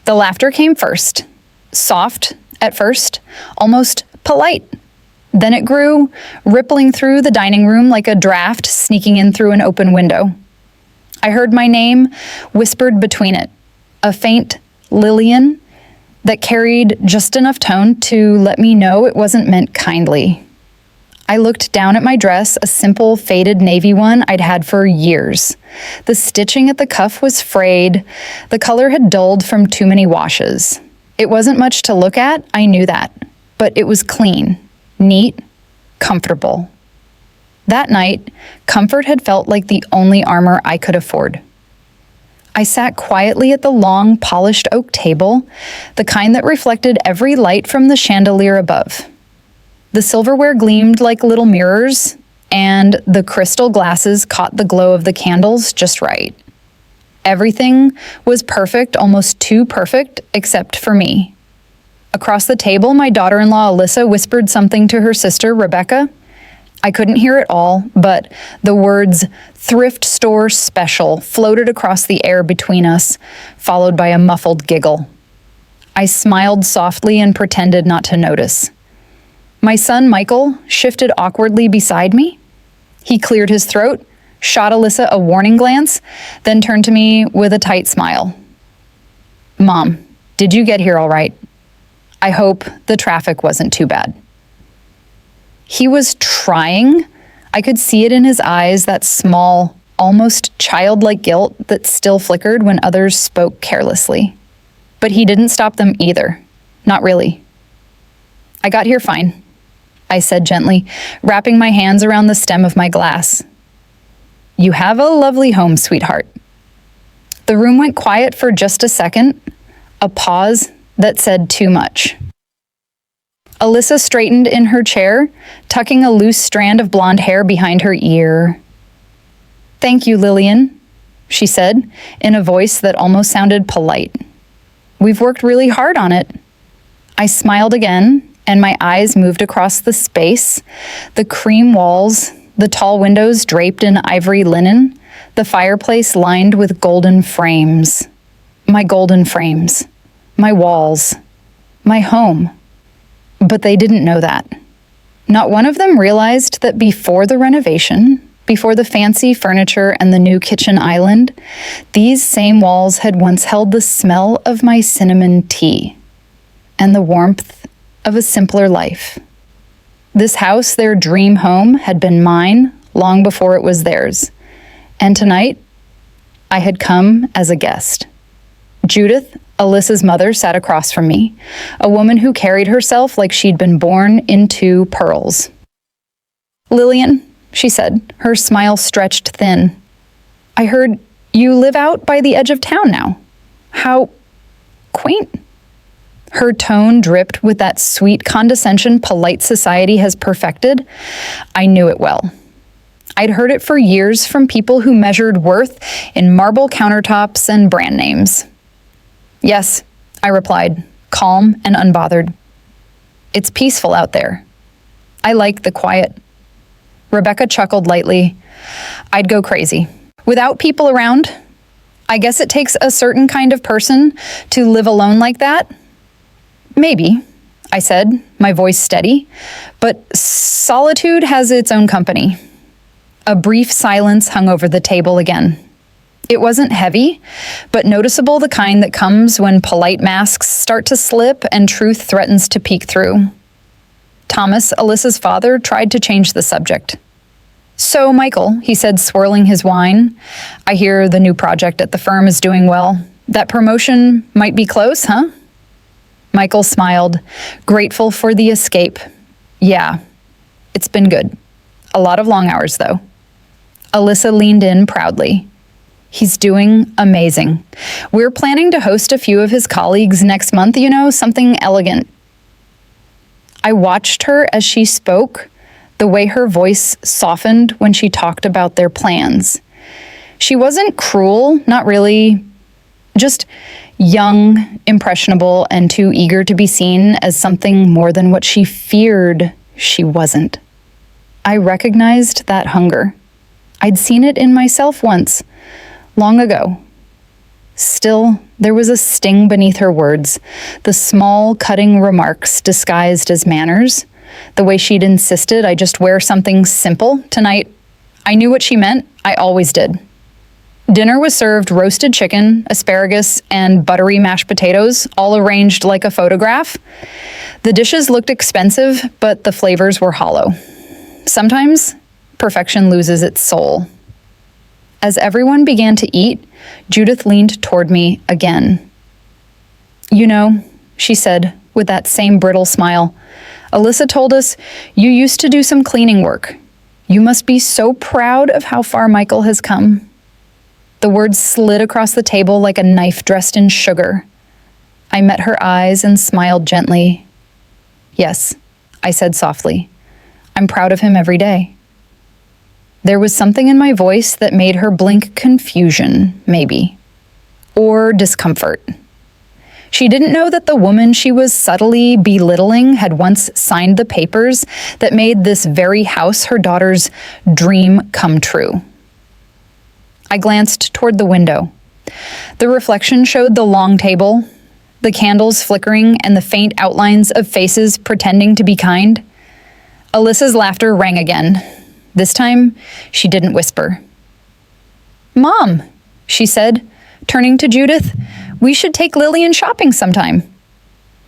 The laughter came first, soft at first, almost polite. Then it grew, rippling through the dining room like a draft sneaking in through an open window. I heard my name whispered between it, a faint Lillian that carried just enough tone to let me know it wasn't meant kindly. I looked down at my dress, a simple faded navy one I'd had for years. The stitching at the cuff was frayed. The color had dulled from too many washes. It wasn't much to look at, I knew that, but it was clean, neat, comfortable. That night, comfort had felt like the only armor I could afford. I sat quietly at the long, polished oak table, the kind that reflected every light from the chandelier above. The silverware gleamed like little mirrors, and the crystal glasses caught the glow of the candles just right. Everything was perfect, almost too perfect, except for me. Across the table, my daughter-in-law Alyssa whispered something to her sister Rebecca. I couldn't hear it all, but the words "thrift store special" floated across the air between us, followed by a muffled giggle. I smiled softly and pretended not to notice. My son Michael shifted awkwardly beside me. He cleared his throat, shot Alyssa a warning glance, then turned to me with a tight smile. "Mom, did you get here all right? I hope the traffic wasn't too bad." He was trying. I could see it in his eyes, that small, almost childlike guilt that still flickered when others spoke carelessly. But he didn't stop them either. Not really. "I got here fine," I said gently, wrapping my hands around the stem of my glass. "You have a lovely home, sweetheart." The room went quiet for just a second, a pause that said too much. Alyssa straightened in her chair, tucking a loose strand of blonde hair behind her ear. "Thank you, Lillian," she said, in a voice that almost sounded polite. "We've worked really hard on it." I smiled again, and my eyes moved across the space, the cream walls, the tall windows draped in ivory linen, the fireplace lined with golden frames. My golden frames. My walls. My home. But they didn't know that. Not one of them realized that before the renovation, before the fancy furniture and the new kitchen island, these same walls had once held the smell of my cinnamon tea and the warmth of a simpler life. This house, their dream home, had been mine long before it was theirs. And tonight, I had come as a guest. Judith, Alyssa's mother, sat across from me, a woman who carried herself like she'd been born into pearls. "Lillian," she said, her smile stretched thin, "I heard you live out by the edge of town now. How quaint." Her tone dripped with that sweet condescension polite society has perfected. I knew it well. I'd heard it for years from people who measured worth in marble countertops and brand names. "Yes," I replied, calm and unbothered. "It's peaceful out there. I like the quiet." Rebecca chuckled lightly. "I'd go crazy. Without people around, I guess it takes a certain kind of person to live alone like that." "Maybe," I said, my voice steady, "but solitude has its own company." A brief silence hung over the table again. It wasn't heavy, but noticeable, the kind that comes when polite masks start to slip and truth threatens to peek through. Thomas, Alyssa's father, tried to change the subject. "So, Michael," he said, swirling his wine, "I hear the new project at the firm is doing well. That promotion might be close, huh?" Michael smiled, grateful for the escape. "Yeah, it's been good. A lot of long hours, though." Alyssa leaned in proudly. "He's doing amazing. We're planning to host a few of his colleagues next month, something elegant." I watched her as she spoke, the way her voice softened when she talked about their plans. She wasn't cruel, not really, just young, impressionable, and too eager to be seen as something more than what she feared she wasn't. I recognized that hunger. I'd seen it in myself once, long ago. Still, there was a sting beneath her words, the small, cutting remarks disguised as manners, the way she'd insisted I just wear something simple tonight. I knew what she meant. I always did. Dinner was served roasted chicken, asparagus, and buttery mashed potatoes, all arranged like a photograph. The dishes looked expensive, but the flavors were hollow. Sometimes, perfection loses its soul. As everyone began to eat, Judith leaned toward me again. "You know," she said with that same brittle smile, "Alyssa told us you used to do some cleaning work. You must be so proud of how far Michael has come." The words slid across the table like a knife dressed in sugar. I met her eyes and smiled gently. "Yes," I said softly. "I'm proud of him every day." There was something in my voice that made her blink confusion, maybe, or discomfort. She didn't know that the woman she was subtly belittling had once signed the papers that made this very house her daughter's dream come true. I glanced toward the window. The reflection showed the long table, the candles flickering, and the faint outlines of faces pretending to be kind. Alyssa's laughter rang again. This time, she didn't whisper. "Mom," she said, turning to Judith, "we should take Lillian shopping sometime.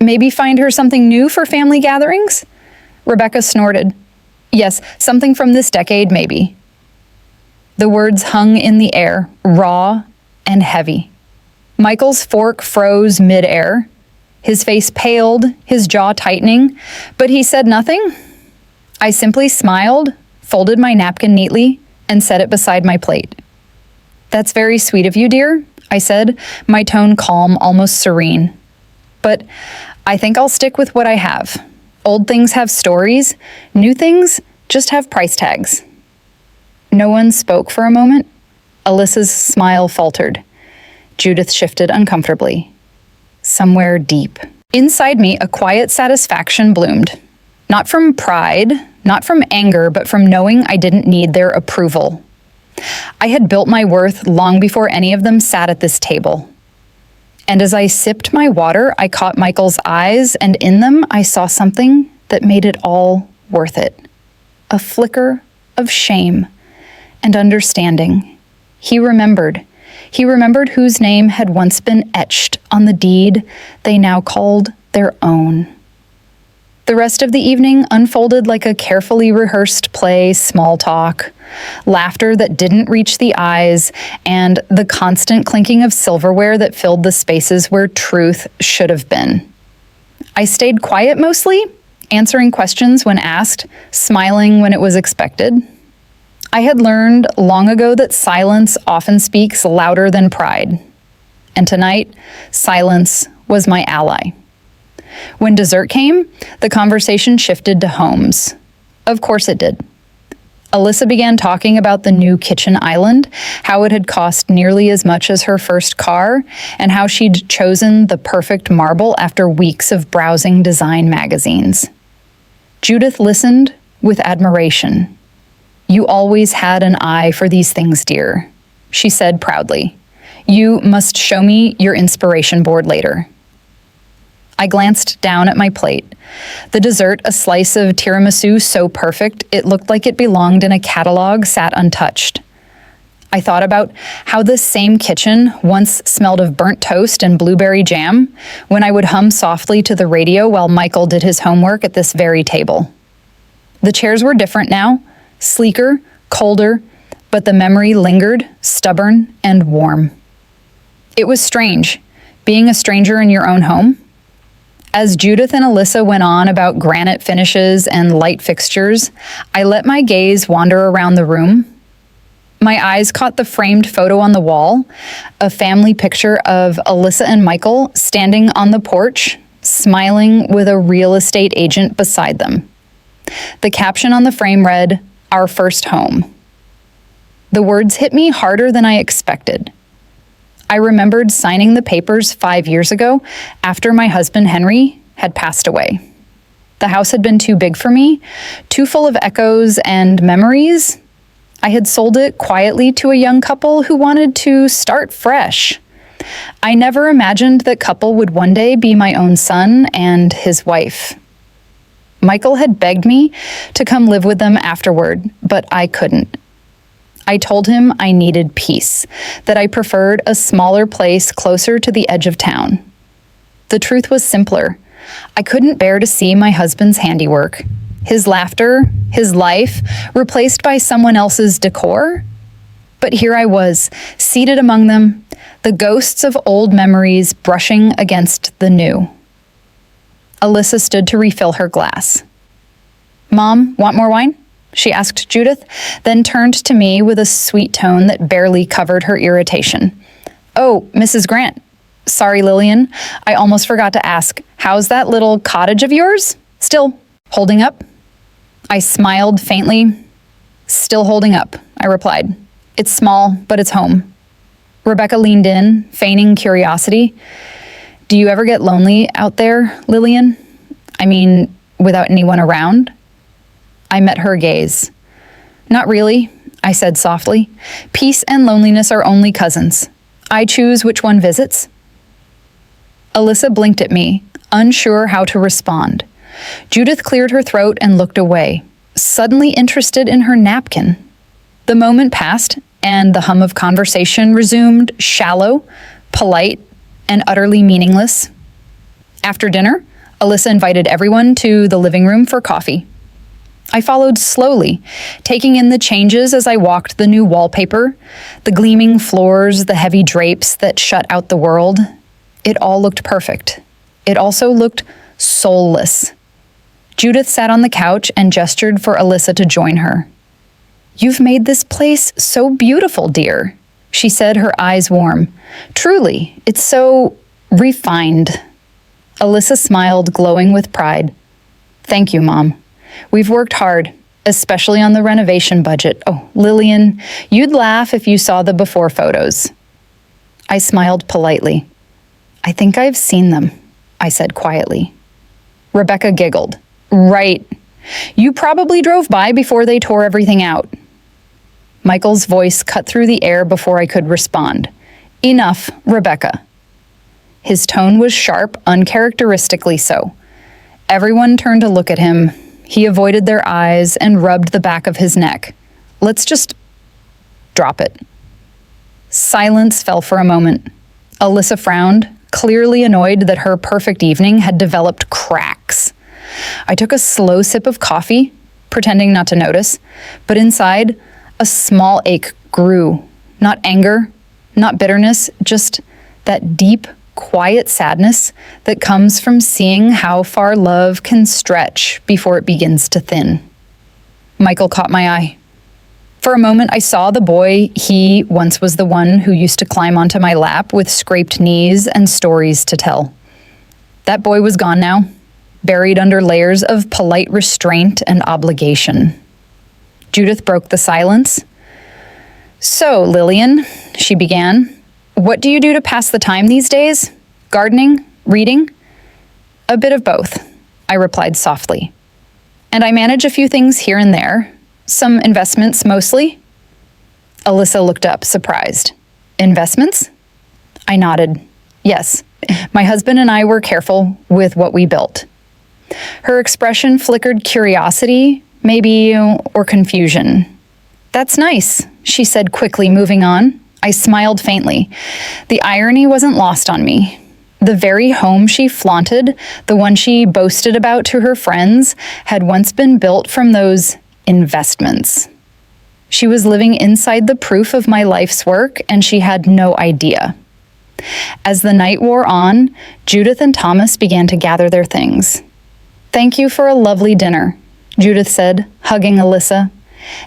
Maybe find her something new for family gatherings?" Rebecca snorted. "Yes, something from this decade, maybe." The words hung in the air, raw and heavy. Michael's fork froze mid-air. His face paled, his jaw tightening, but he said nothing. I simply smiled, folded my napkin neatly, and set it beside my plate. "That's very sweet of you, dear," I said, my tone calm, almost serene. "But I think I'll stick with what I have. Old things have stories, new things just have price tags." No one spoke for a moment. Alyssa's smile faltered. Judith shifted uncomfortably. Somewhere deep. Inside me, a quiet satisfaction bloomed. Not from pride, not from anger, but from knowing I didn't need their approval. I had built my worth long before any of them sat at this table. And as I sipped my water, I caught Michael's eyes, and in them I saw something that made it all worth it. A flicker of shame and understanding. He remembered. He remembered whose name had once been etched on the deed they now called their own. The rest of the evening unfolded like a carefully rehearsed play, small talk, laughter that didn't reach the eyes, and the constant clinking of silverware that filled the spaces where truth should have been. I stayed quiet mostly, answering questions when asked, smiling when it was expected. I had learned long ago that silence often speaks louder than pride. And tonight, silence was my ally. When dessert came, the conversation shifted to homes. Of course it did. Alyssa began talking about the new kitchen island, how it had cost nearly as much as her first car, and how she'd chosen the perfect marble after weeks of browsing design magazines. Judith listened with admiration. "You always had an eye for these things, dear," she said proudly. "You must show me your inspiration board later." I glanced down at my plate. The dessert, a slice of tiramisu so perfect it looked like it belonged in a catalog, sat untouched. I thought about how this same kitchen once smelled of burnt toast and blueberry jam when I would hum softly to the radio while Michael did his homework at this very table. The chairs were different now, sleeker, colder, but the memory lingered, stubborn and warm. It was strange, being a stranger in your own home. As Judith and Alyssa went on about granite finishes and light fixtures, I let my gaze wander around the room. My eyes caught the framed photo on the wall, a family picture of Alyssa and Michael standing on the porch, smiling with a real estate agent beside them. The caption on the frame read, "Our first home." The words hit me harder than I expected. I remembered signing the papers 5 years ago after my husband Henry had passed away. The house had been too big for me, too full of echoes and memories. I had sold it quietly to a young couple who wanted to start fresh. I never imagined that couple would one day be my own son and his wife. Michael had begged me to come live with them afterward, but I couldn't. I told him I needed peace, that I preferred a smaller place closer to the edge of town. The truth was simpler. I couldn't bear to see my husband's handiwork, his laughter, his life, replaced by someone else's decor. But here I was, seated among them, the ghosts of old memories brushing against the new. Alyssa stood to refill her glass. "Mom, want more wine?" she asked Judith, then turned to me with a sweet tone that barely covered her irritation. "Oh, Mrs. Grant. Sorry, Lillian. I almost forgot to ask, how's that little cottage of yours? Still holding up?" I smiled faintly. "Still holding up," I replied. "It's small, but it's home." Rebecca leaned in, feigning curiosity. "Do you ever get lonely out there, Lillian? I mean, without anyone around?" I met her gaze. "Not really," I said softly. "Peace and loneliness are only cousins. I choose which one visits." Alyssa blinked at me, unsure how to respond. Judith cleared her throat and looked away, suddenly interested in her napkin. The moment passed, and the hum of conversation resumed, shallow, polite, and utterly meaningless. After dinner, Alyssa invited everyone to the living room for coffee. I followed slowly, taking in the changes as I walked the new wallpaper, the gleaming floors, the heavy drapes that shut out the world. It all looked perfect. It also looked soulless. Judith sat on the couch and gestured for Alyssa to join her. "You've made this place so beautiful, dear," she said, her eyes warm. "Truly, it's so refined." Alyssa smiled, glowing with pride. "Thank you, Mom. We've worked hard, especially on the renovation budget. Oh, Lillian, you'd laugh if you saw the before photos." I smiled politely. "I think I've seen them," I said quietly. Rebecca giggled. "Right. You probably drove by before they tore everything out." Michael's voice cut through the air before I could respond. "Enough, Rebecca." His tone was sharp, uncharacteristically so. Everyone turned to look at him. He avoided their eyes and rubbed the back of his neck. "Let's just drop it." Silence fell for a moment. Alyssa frowned, clearly annoyed that her perfect evening had developed cracks. I took a slow sip of coffee, pretending not to notice, but inside, a small ache grew. Not anger, not bitterness, just that deep, quiet sadness that comes from seeing how far love can stretch before it begins to thin. Michael caught my eye. For a moment, I saw the boy he once was, the one who used to climb onto my lap with scraped knees and stories to tell. That boy was gone now, buried under layers of polite restraint and obligation. Judith broke the silence. "So, Lillian," she began, "what do you do to pass the time these days? Gardening? Reading?" "A bit of both," I replied softly. "And I manage a few things here and there. Some investments, mostly." Alyssa looked up, surprised. "Investments?" I nodded. "Yes, my husband and I were careful with what we built." Her expression flickered curiosity, maybe, or confusion. "That's nice," she said quickly, moving on. I smiled faintly. The irony wasn't lost on me. The very home she flaunted, the one she boasted about to her friends, had once been built from those investments. She was living inside the proof of my life's work, and she had no idea. As the night wore on, Judith and Thomas began to gather their things. "Thank you for a lovely dinner," Judith said, hugging Alyssa.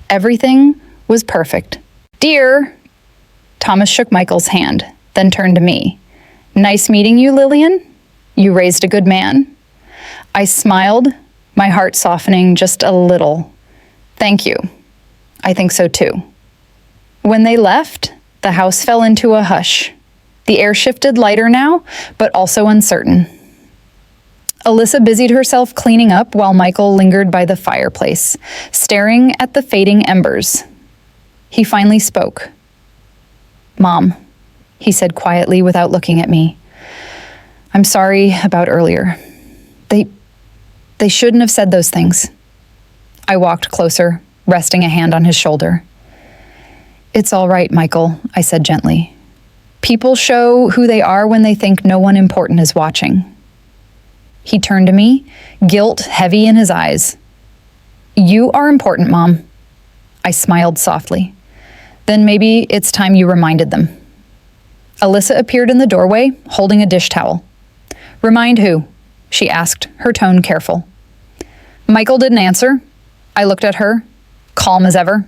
"Everything was perfect." "Dear," Thomas shook Michael's hand, then turned to me. "Nice meeting you, Lillian. You raised a good man." I smiled, my heart softening just a little. "Thank you. I think so too." When they left, the house fell into a hush. The air shifted lighter now, but also uncertain. Alyssa busied herself cleaning up while Michael lingered by the fireplace, staring at the fading embers. He finally spoke. "Mom," he said quietly without looking at me. "I'm sorry about earlier. They shouldn't have said those things." I walked closer, resting a hand on his shoulder. "It's all right, Michael," I said gently. "People show who they are when they think no one important is watching." He turned to me, guilt heavy in his eyes. "You are important, Mom." I smiled softly. "Then maybe it's time you reminded them." Alyssa appeared in the doorway, holding a dish towel. "Remind who?" she asked, her tone careful. Michael didn't answer. I looked at her, calm as ever.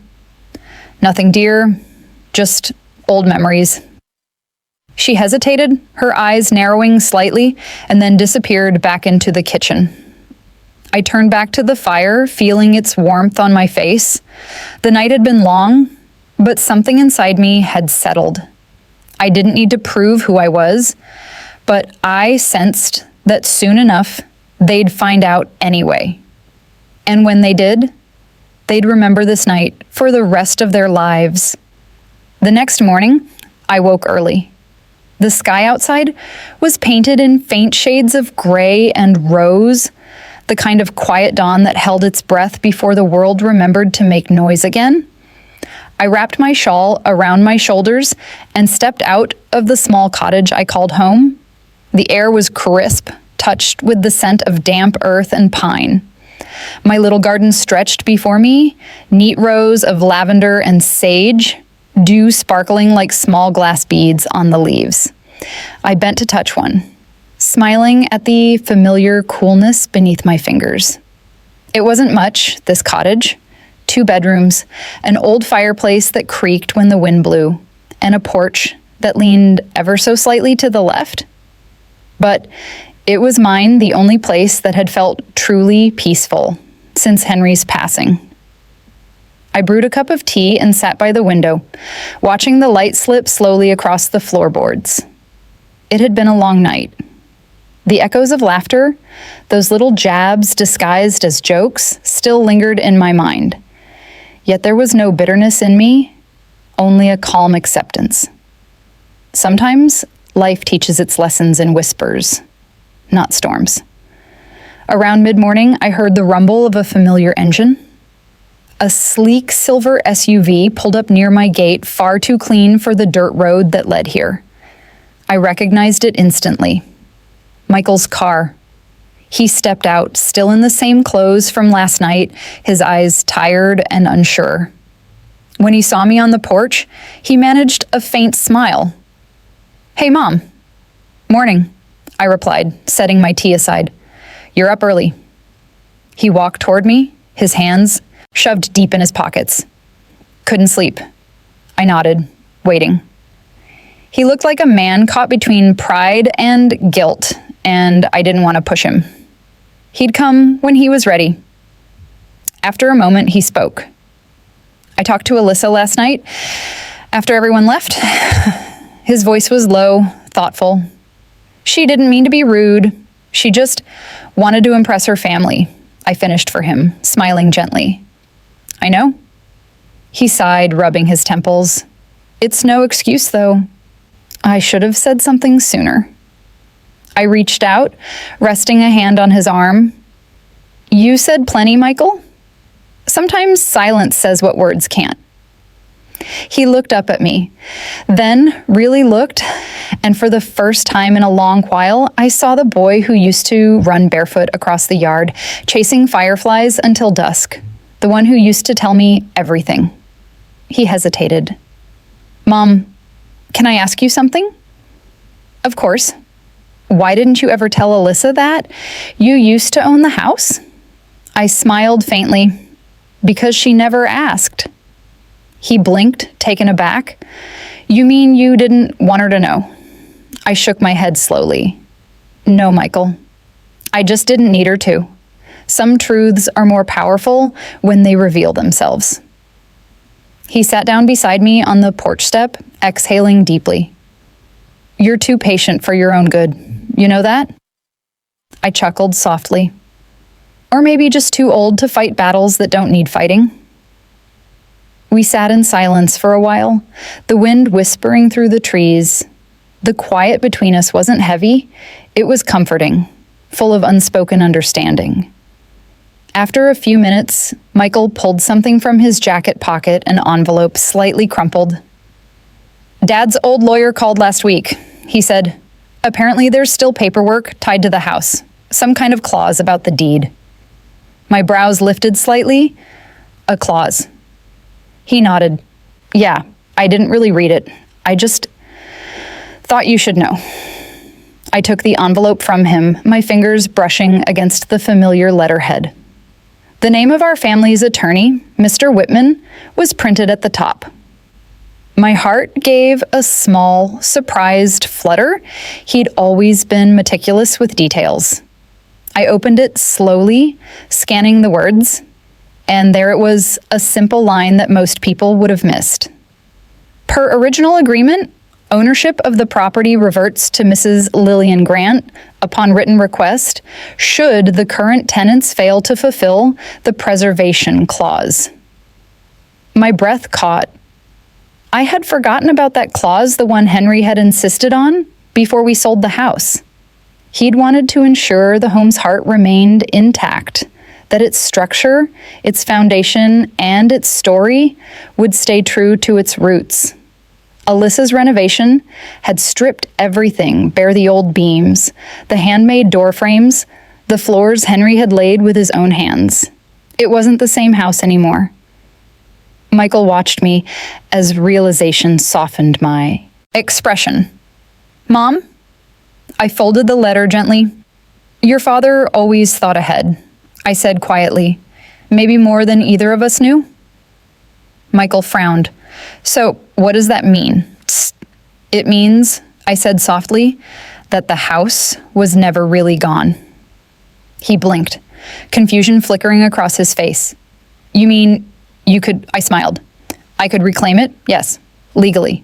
"Nothing dear, just old memories." She hesitated, her eyes narrowing slightly, and then disappeared back into the kitchen. I turned back to the fire, feeling its warmth on my face. The night had been long, but something inside me had settled. I didn't need to prove who I was, but I sensed that soon enough, they'd find out anyway. And when they did, they'd remember this night for the rest of their lives. The next morning, I woke early. The sky outside was painted in faint shades of gray and rose, the kind of quiet dawn that held its breath before the world remembered to make noise again. I wrapped my shawl around my shoulders and stepped out of the small cottage I called home. The air was crisp, touched with the scent of damp earth and pine. My little garden stretched before me, neat rows of lavender and sage, dew sparkling like small glass beads on the leaves. I bent to touch one, smiling at the familiar coolness beneath my fingers. It wasn't much, this cottage. 2 bedrooms, an old fireplace that creaked when the wind blew, and a porch that leaned ever so slightly to the left. But it was mine, the only place that had felt truly peaceful since Henry's passing. I brewed a cup of tea and sat by the window, watching the light slip slowly across the floorboards. It had been a long night. The echoes of laughter, those little jabs disguised as jokes, still lingered in my mind. Yet there was no bitterness in me, only a calm acceptance. Sometimes life teaches its lessons in whispers, not storms. Around mid-morning, I heard the rumble of a familiar engine. A sleek silver SUV pulled up near my gate, far too clean for the dirt road that led here. I recognized it instantly. Michael's car. He stepped out, still in the same clothes from last night, his eyes tired and unsure. When he saw me on the porch, he managed a faint smile. "Hey, Mom." "Morning," I replied, setting my tea aside. "You're up early." He walked toward me, his hands shoved deep in his pockets. "Couldn't sleep." I nodded, waiting. He looked like a man caught between pride and guilt, and I didn't want to push him. He'd come when he was ready. After a moment, he spoke. "I talked to Alyssa last night, after everyone left." His voice was low, thoughtful. "She didn't mean to be rude. She just wanted to impress her family," I finished for him, smiling gently. "I know." He sighed, rubbing his temples. "It's no excuse, though. I should have said something sooner." I reached out, resting a hand on his arm. "You said plenty, Michael. Sometimes silence says what words can't." He looked up at me, then really looked, and for the first time in a long while, I saw the boy who used to run barefoot across the yard, chasing fireflies until dusk, the one who used to tell me everything. He hesitated. "Mom, can I ask you something?" "Of course." "Why didn't you ever tell Alyssa that? You used to own the house?" I smiled faintly. "Because she never asked." He blinked, taken aback. "You mean you didn't want her to know?" I shook my head slowly. "No, Michael. I just didn't need her to. Some truths are more powerful when they reveal themselves." He sat down beside me on the porch step, exhaling deeply. "You're too patient for your own good. You know that?" I chuckled softly. "Or maybe just too old to fight battles that don't need fighting." We sat in silence for a while, the wind whispering through the trees, The quiet between us wasn't heavy, it was comforting, full of unspoken understanding. After a few minutes, Michael pulled something from his jacket pocket, an envelope slightly crumpled. "Dad's old lawyer called last week," he said. "Apparently there's still paperwork tied to the house, some kind of clause about the deed." My brows lifted slightly. "A clause." He nodded. "Yeah, I didn't really read it. I just thought you should know." I took the envelope from him, my fingers brushing against the familiar letterhead. The name of our family's attorney, Mr. Whitman, was printed at the top. My heart gave a small, surprised flutter. He'd always been meticulous with details. I opened it slowly, scanning the words, and there it was, a simple line that most people would have missed. Per original agreement, ownership of the property reverts to Mrs. Lillian Grant upon written request, should the current tenants fail to fulfill the preservation clause. My breath caught. I had forgotten about that clause, the one Henry had insisted on, before we sold the house. He'd wanted to ensure the home's heart remained intact, that its structure, its foundation, and its story would stay true to its roots. Alyssa's renovation had stripped everything bare the old beams, the handmade door frames, the floors Henry had laid with his own hands. It wasn't the same house anymore. Michael watched me as realization softened my expression. "Mom?" I folded the letter gently. "Your father always thought ahead," I said quietly. "Maybe more than either of us knew?" Michael frowned. "So, what does that mean?" "Tsk. It means," I said softly, "that the house was never really gone." He blinked, confusion flickering across his face. "You mean you could," I smiled. "I could reclaim it? Yes, legally."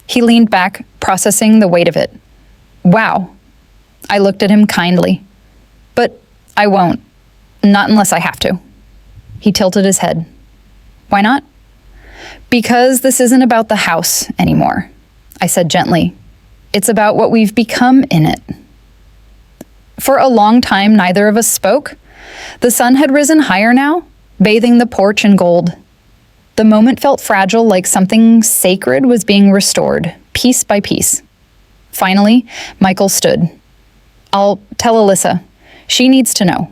He leaned back, processing the weight of it. "Wow." I looked at him kindly. "But I won't. Not unless I have to." He tilted his head. "Why not?" "Because this isn't about the house anymore," I said gently. "It's about what we've become in it." For a long time, neither of us spoke. The sun had risen higher now, bathing the porch in gold. The moment felt fragile, like something sacred was being restored, piece by piece. Finally, Michael stood. "I'll tell Alyssa. She needs to know."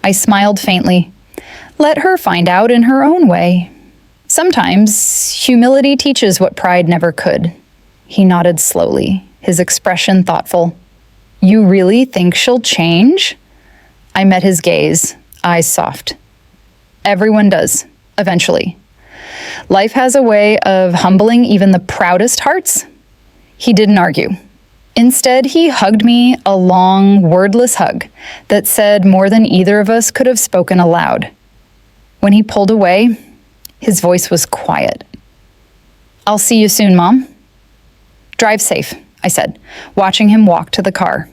I smiled faintly. "Let her find out in her own way. Sometimes humility teaches what pride never could." He nodded slowly, his expression thoughtful. "You really think she'll change?" I met his gaze, eyes soft. "Everyone does, eventually. Life has a way of humbling even the proudest hearts." He didn't argue. Instead, he hugged me, a long, wordless hug that said more than either of us could have spoken aloud. When he pulled away, his voice was quiet. "I'll see you soon, Mom." "Drive safe," I said, watching him walk to the car.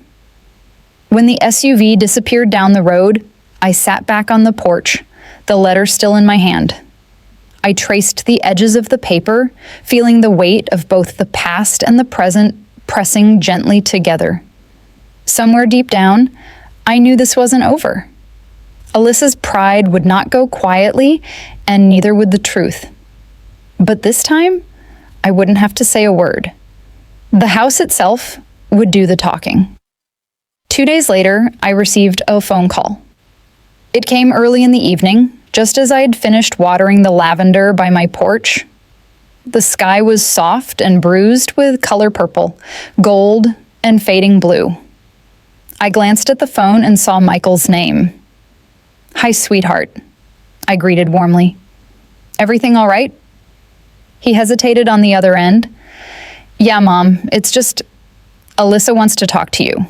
When the SUV disappeared down the road, I sat back on the porch, the letter still in my hand. I traced the edges of the paper, feeling the weight of both the past and the present pressing gently together. Somewhere deep down, I knew this wasn't over. Alyssa's pride would not go quietly, and neither would the truth. But this time, I wouldn't have to say a word. The house itself would do the talking. 2 days later, I received a phone call. It came early in the evening, just as I had finished watering the lavender by my porch. The sky was soft and bruised with color purple, gold, and fading blue. I glanced at the phone and saw Michael's name. "Hi, sweetheart," I greeted warmly. "Everything all right?" He hesitated on the other end. "Yeah, Mom, it's just Alyssa wants to talk to you."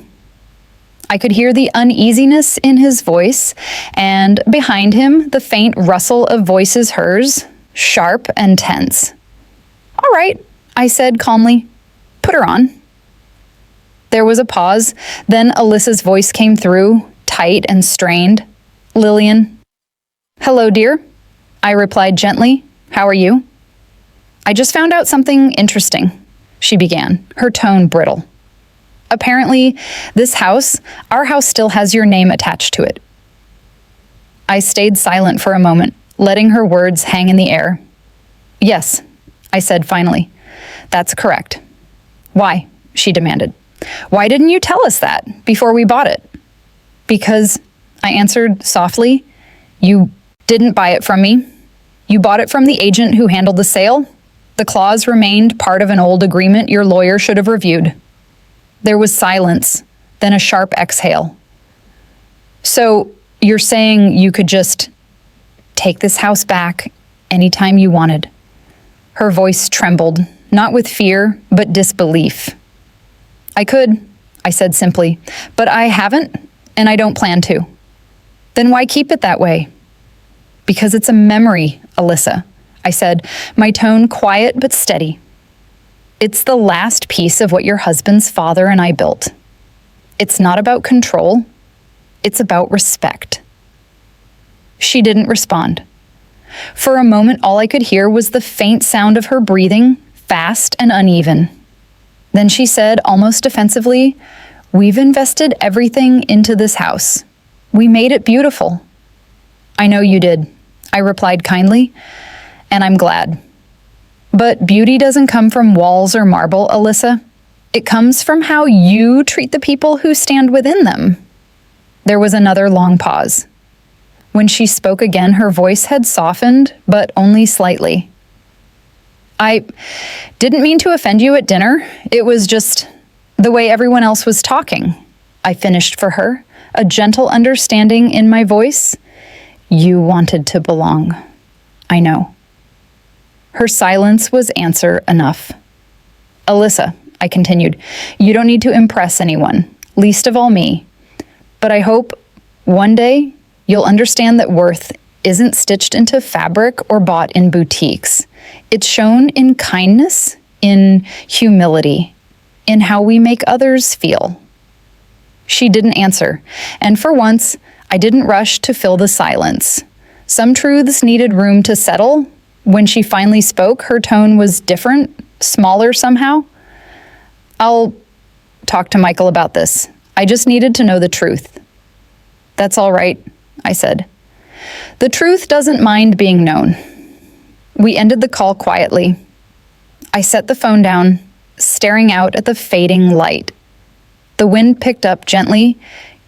I could hear the uneasiness in his voice, and behind him, the faint rustle of voices, hers, sharp and tense. "All right," I said calmly. "Put her on." There was a pause, then Alyssa's voice came through, tight and strained. "Lillian." "Hello, dear," I replied gently. "How are you?" "I just found out something interesting." she began, her tone brittle. Apparently, our house still has your name attached to it. I stayed silent for a moment, letting her words hang in the air. Yes, I said finally. That's correct. Why? She demanded. Why didn't you tell us that before we bought it? Because, I answered softly, you didn't buy it from me. You bought it from the agent who handled the sale. The clause remained part of an old agreement your lawyer should have reviewed. There was silence, then a sharp exhale. So, you're saying you could just take this house back anytime you wanted? Her voice trembled, not with fear, but disbelief. I could, I said simply, but I haven't, and I don't plan to. Then why keep it that way? Because it's a memory, Alyssa, I said, my tone quiet but steady. It's the last piece of what your husband's father and I built. It's not about control. It's about respect. She didn't respond. For a moment, all I could hear was the faint sound of her breathing, fast and uneven. Then she said, almost defensively, "We've invested everything into this house. We made it beautiful." "I know you did," I replied kindly, "and I'm glad. But beauty doesn't come from walls or marble, Alyssa. It comes from how you treat the people who stand within them." There was another long pause. When she spoke again, her voice had softened, but only slightly. "I didn't mean to offend you at dinner. It was just the way everyone else was talking," I finished for her, a gentle understanding in my voice. "You wanted to belong. I know." Her silence was answer enough. "Alyssa," I continued, "you don't need to impress anyone, least of all me. But I hope one day you'll understand that worth isn't stitched into fabric or bought in boutiques. It's shown in kindness, in humility, in how we make others feel." She didn't answer, and for once, I didn't rush to fill the silence. Some truths needed room to settle. When she finally spoke, her tone was different, smaller somehow. "I'll talk to Michael about this. I just needed to know the truth." "That's all right," I said. "The truth doesn't mind being known." We ended the call quietly. I set the phone down, staring out at the fading light. The wind picked up gently,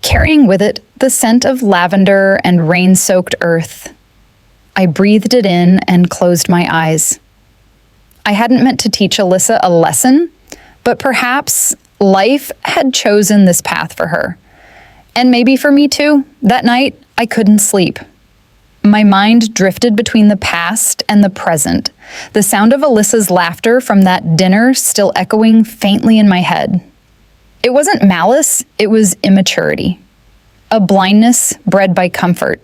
carrying with it the scent of lavender and rain-soaked earth. I breathed it in and closed my eyes. I hadn't meant to teach Alyssa a lesson, but perhaps life had chosen this path for her. And maybe for me too. That night, I couldn't sleep. My mind drifted between the past and the present, the sound of Alyssa's laughter from that dinner still echoing faintly in my head. It wasn't malice, it was immaturity. A blindness bred by comfort.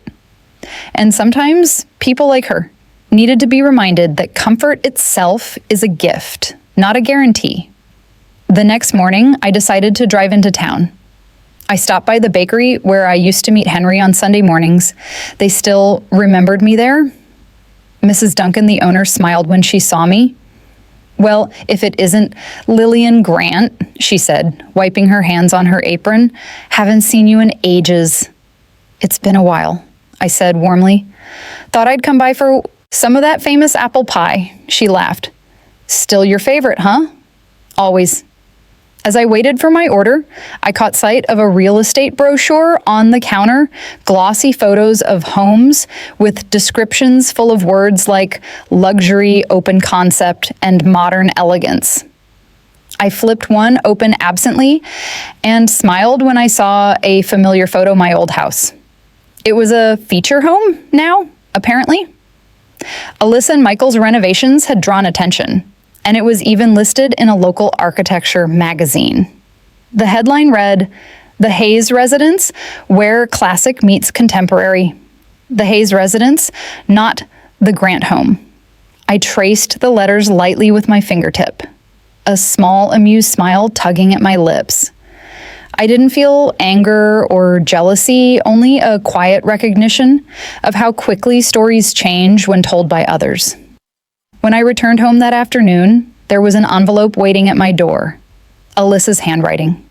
And sometimes people like her needed to be reminded that comfort itself is a gift, not a guarantee. The next morning, I decided to drive into town. I stopped by the bakery where I used to meet Henry on Sunday mornings. They still remembered me there. Mrs. Duncan, the owner, smiled when she saw me. "Well, if it isn't Lillian Grant," she said, wiping her hands on her apron. "Haven't seen you in ages." "It's been a while," I said warmly. "Thought I'd come by for some of that famous apple pie," she laughed. "Still your favorite, huh?" "Always." As I waited for my order, I caught sight of a real estate brochure on the counter, glossy photos of homes with descriptions full of words like luxury, open concept, and modern elegance. I flipped one open absently and smiled when I saw a familiar photo of my old house. It was a feature home now, apparently. Alyssa and Michael's renovations had drawn attention, and it was even listed in a local architecture magazine. The headline read, "The Hayes Residence, where classic meets contemporary." The Hayes Residence, not the Grant home. I traced the letters lightly with my fingertip, a small amused smile tugging at my lips. I didn't feel anger or jealousy, only a quiet recognition of how quickly stories change when told by others. When I returned home that afternoon, there was an envelope waiting at my door. Alyssa's handwriting.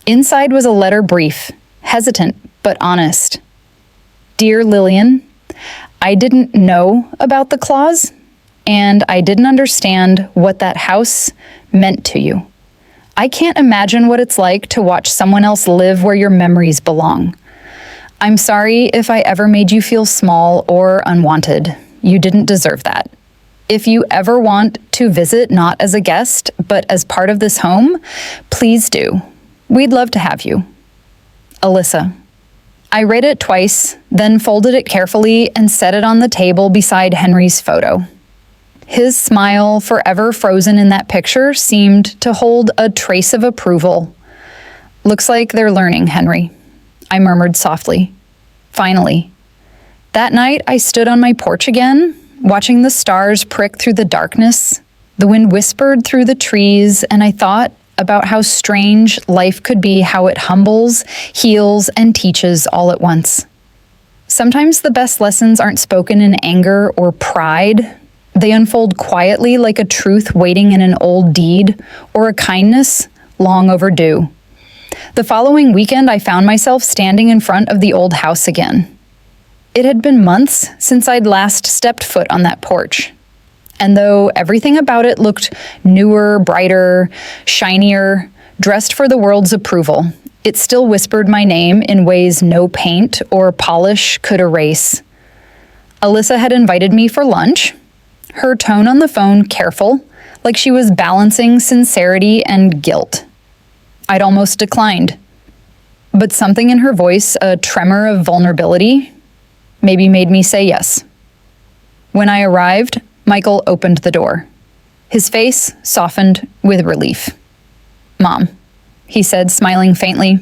Inside was a letter brief, hesitant but honest. Dear Lillian, I didn't know about the clause, and I didn't understand what that house meant to you. I can't imagine what it's like to watch someone else live where your memories belong. I'm sorry if I ever made you feel small or unwanted. You didn't deserve that. If you ever want to visit not as a guest, but as part of this home, please do. We'd love to have you. Alyssa. I read it twice, then folded it carefully and set it on the table beside Henry's photo. His smile, forever frozen in that picture, seemed to hold a trace of approval. Looks like they're learning, Henry, I murmured softly. Finally. That night, I stood on my porch again, watching the stars prick through the darkness. The wind whispered through the trees, and I thought about how strange life could be, how it humbles, heals, and teaches all at once. Sometimes the best lessons aren't spoken in anger or pride. They unfold quietly like a truth waiting in an old deed or a kindness long overdue. The following weekend, I found myself standing in front of the old house again. It had been months since I'd last stepped foot on that porch. And though everything about it looked newer, brighter, shinier, dressed for the world's approval, it still whispered my name in ways no paint or polish could erase. Alyssa had invited me for lunch, her tone on the phone careful, like she was balancing sincerity and guilt. I'd almost declined. But something in her voice, a tremor of vulnerability, maybe made me say yes. When I arrived, Michael opened the door. His face softened with relief. Mom, he said, smiling faintly,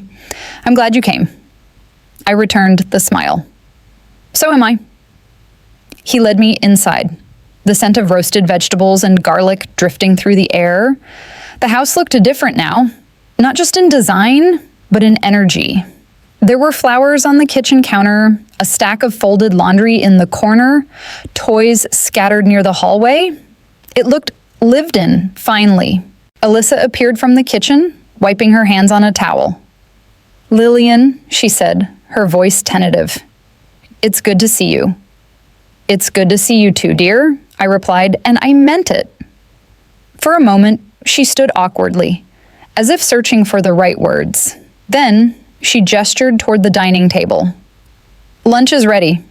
I'm glad you came. I returned the smile. So am I. He led me inside, the scent of roasted vegetables and garlic drifting through the air. The house looked different now, not just in design, but in energy. There were flowers on the kitchen counter, a stack of folded laundry in the corner, toys scattered near the hallway. It looked lived in, finally. Alyssa appeared from the kitchen, wiping her hands on a towel. Lillian, she said, her voice tentative. It's good to see you. It's good to see you too, dear, I replied, and I meant it. For a moment, she stood awkwardly, as if searching for the right words. Then, she gestured toward the dining table. Lunch is ready.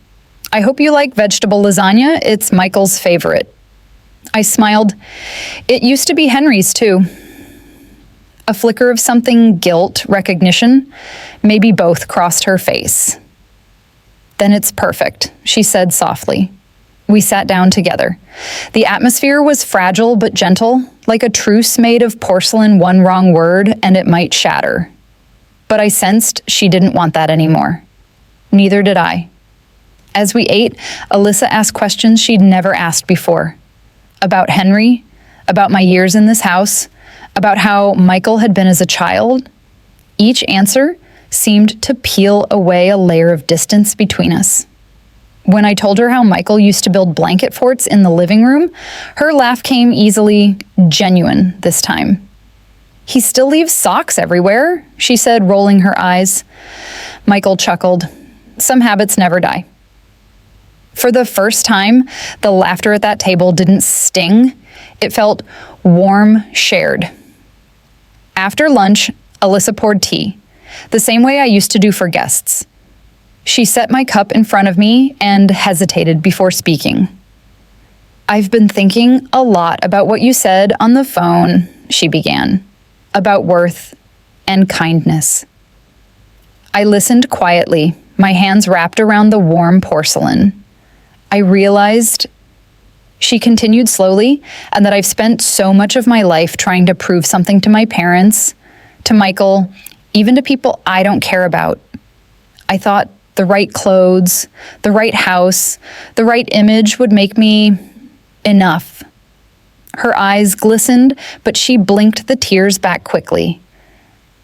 I hope you like vegetable lasagna. It's Michael's favorite. I smiled. It used to be Henry's, too. A flicker of something, guilt, recognition, maybe both crossed her face. Then it's perfect, she said softly. We sat down together. The atmosphere was fragile but gentle, like a truce made of porcelain, one wrong word, and it might shatter. But I sensed she didn't want that anymore. Neither did I. As we ate, Alyssa asked questions she'd never asked before. About Henry, about my years in this house, about how Michael had been as a child. Each answer seemed to peel away a layer of distance between us. When I told her how Michael used to build blanket forts in the living room, her laugh came easily, genuine this time. He still leaves socks everywhere, she said, rolling her eyes. Michael chuckled. Some habits never die. For the first time, the laughter at that table didn't sting. It felt warm, shared. After lunch, Alyssa poured tea, the same way I used to do for guests. She set my cup in front of me and hesitated before speaking. I've been thinking a lot about what you said on the phone, she began, about worth and kindness. I listened quietly, my hands wrapped around the warm porcelain. I realized, she continued slowly, and that I've spent so much of my life trying to prove something to my parents, to Michael, even to people I don't care about. I thought the right clothes, the right house, the right image would make me enough. Her eyes glistened, but she blinked the tears back quickly.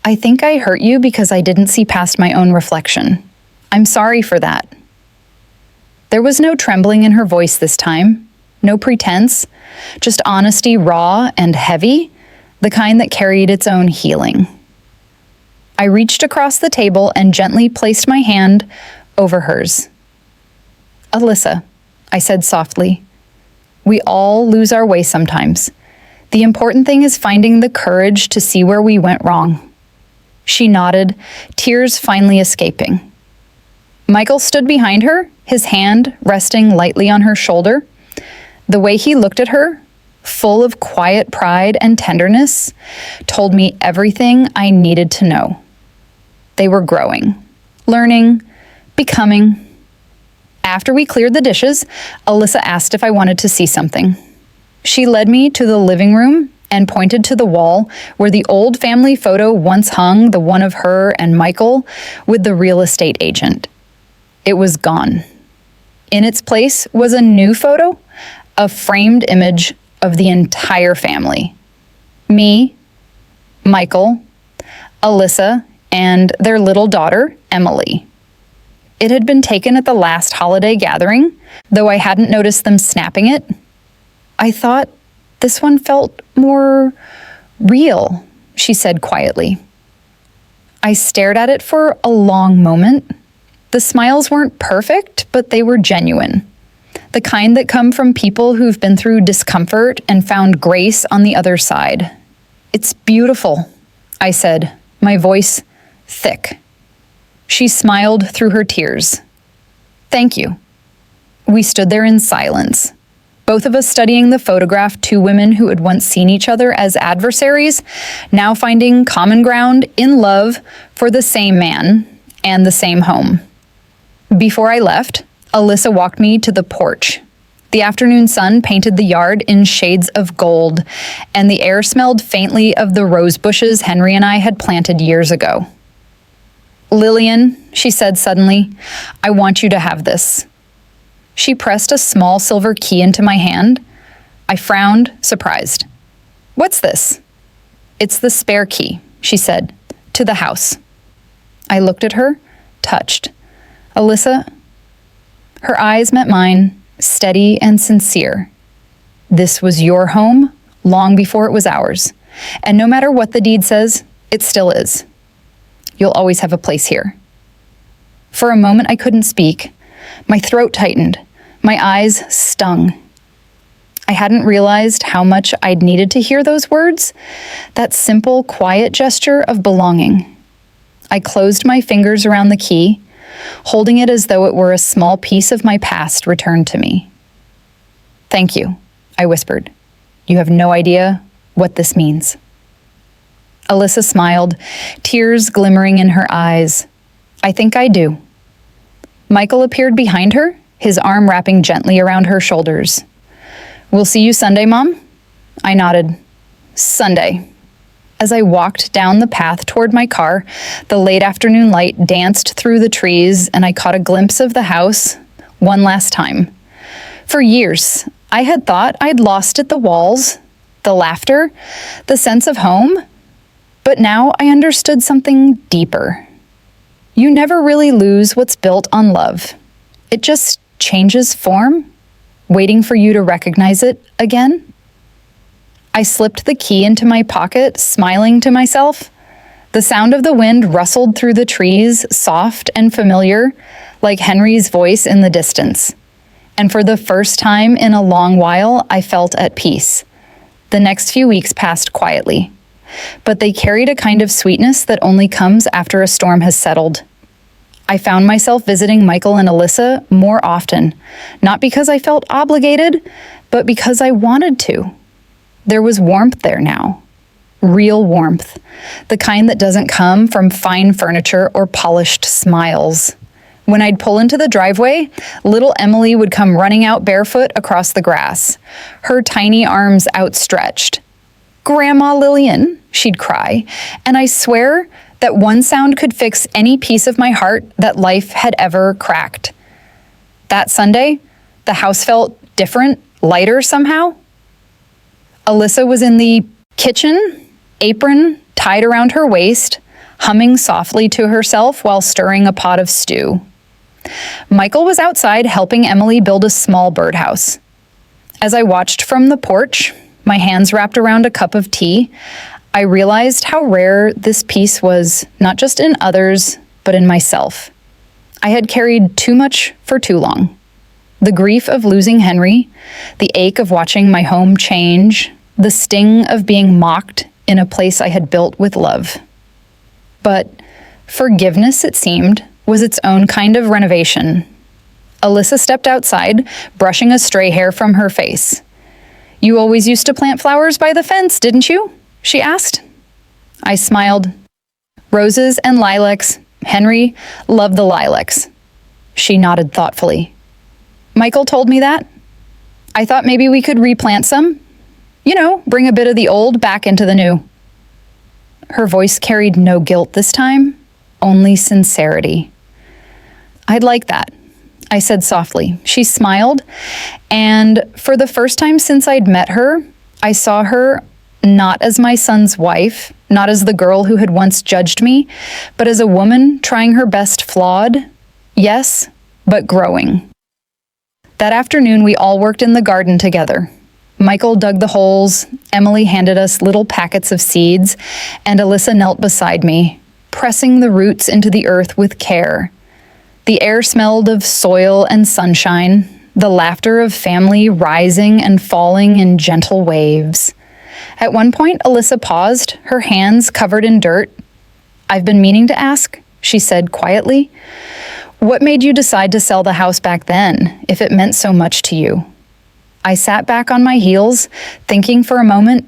I think I hurt you because I didn't see past my own reflection. I'm sorry for that. There was no trembling in her voice this time, No pretense, just honesty, raw and heavy, the kind that carried its own healing. I reached across the table and gently placed my hand over hers. "Alyssa," I said softly, "we all lose our way sometimes. The important thing is finding the courage to see where we went wrong." She nodded, tears finally escaping. Michael stood behind her, his hand resting lightly on her shoulder. The way he looked at her, full of quiet pride and tenderness, told me everything I needed to know. They were growing, learning, becoming. After we cleared the dishes, Alyssa asked if I wanted to see something. She led me to the living room and pointed to the wall where the old family photo once hung, the one of her and Michael with the real estate agent. It was gone. In its place was a new photo, a framed image of the entire family. Me, Michael, Alyssa, and their little daughter, Emily. It had been taken at the last holiday gathering, though I hadn't noticed them snapping it. I thought this one felt more real, she said quietly. I stared at it for a long moment. The smiles weren't perfect, but they were genuine. The kind that come from people who've been through discomfort and found grace on the other side. "It's beautiful," I said, my voice thick. She smiled through her tears. "Thank you." We stood there in silence, both of us studying the photograph, two women who had once seen each other as adversaries, now finding common ground in love for the same man and the same home. Before I left, Alyssa walked me to the porch. The afternoon sun painted the yard in shades of gold, and the air smelled faintly of the rose bushes Henry and I had planted years ago. "Lillian," she said suddenly, "I want you to have this." She pressed a small silver key into my hand. I frowned, surprised. "What's this?" "It's the spare key," she said, "to the house." I looked at her, touched. "Alyssa," her eyes met mine, steady and sincere. "This was your home long before it was ours, and no matter what the deed says, it still is. You'll always have a place here." For a moment I couldn't speak. My throat tightened. My eyes stung. I hadn't realized how much I'd needed to hear those words, that simple, quiet gesture of belonging. I closed my fingers around the key, holding it as though it were a small piece of my past returned to me. "Thank you," I whispered. "You have no idea what this means." Alyssa smiled, tears glimmering in her eyes. "I think I do." Michael appeared behind her, his arm wrapping gently around her shoulders. "We'll see you Sunday, Mom?" I nodded. "Sunday." As I walked down the path toward my car, the late afternoon light danced through the trees, and I caught a glimpse of the house one last time. For years, I had thought I'd lost it, the walls, the laughter, the sense of home, but now I understood something deeper. You never really lose what's built on love. It just changes form, waiting for you to recognize it again. I slipped the key into my pocket, smiling to myself. The sound of the wind rustled through the trees, soft and familiar, like Henry's voice in the distance. And for the first time in a long while, I felt at peace. The next few weeks passed quietly, but they carried a kind of sweetness that only comes after a storm has settled. I found myself visiting Michael and Alyssa more often, not because I felt obligated, but because I wanted to. There was warmth there now. Real warmth. The kind that doesn't come from fine furniture or polished smiles. When I'd pull into the driveway, little Emily would come running out barefoot across the grass, her tiny arms outstretched. "Grandma Lillian," she'd cry, and I swear that one sound could fix any piece of my heart that life had ever cracked. That Sunday, the house felt different, lighter somehow. Alyssa was in the kitchen, apron tied around her waist, humming softly to herself while stirring a pot of stew. Michael was outside helping Emily build a small birdhouse. As I watched from the porch, my hands wrapped around a cup of tea, I realized how rare this peace was, not just in others, but in myself. I had carried too much for too long. The grief of losing Henry, the ache of watching my home change, the sting of being mocked in a place I had built with love. But forgiveness, it seemed, was its own kind of renovation. Alyssa stepped outside, brushing a stray hair from her face. "You always used to plant flowers by the fence, didn't you?" she asked. I smiled. "Roses and lilacs. Henry loved the lilacs." She nodded thoughtfully. "Michael told me that. I thought maybe we could replant some. You know, bring a bit of the old back into the new." Her voice carried no guilt this time, only sincerity. "I'd like that," I said softly. She smiled, and for the first time since I'd met her, I saw her not as my son's wife, not as the girl who had once judged me, but as a woman trying her best, flawed, yes, but growing. That afternoon, we all worked in the garden together. Michael dug the holes, Emily handed us little packets of seeds, and Alyssa knelt beside me, pressing the roots into the earth with care. The air smelled of soil and sunshine, the laughter of family rising and falling in gentle waves. At one point, Alyssa paused, her hands covered in dirt. "I've been meaning to ask," she said quietly. "What made you decide to sell the house back then, if it meant so much to you?" I sat back on my heels, thinking for a moment.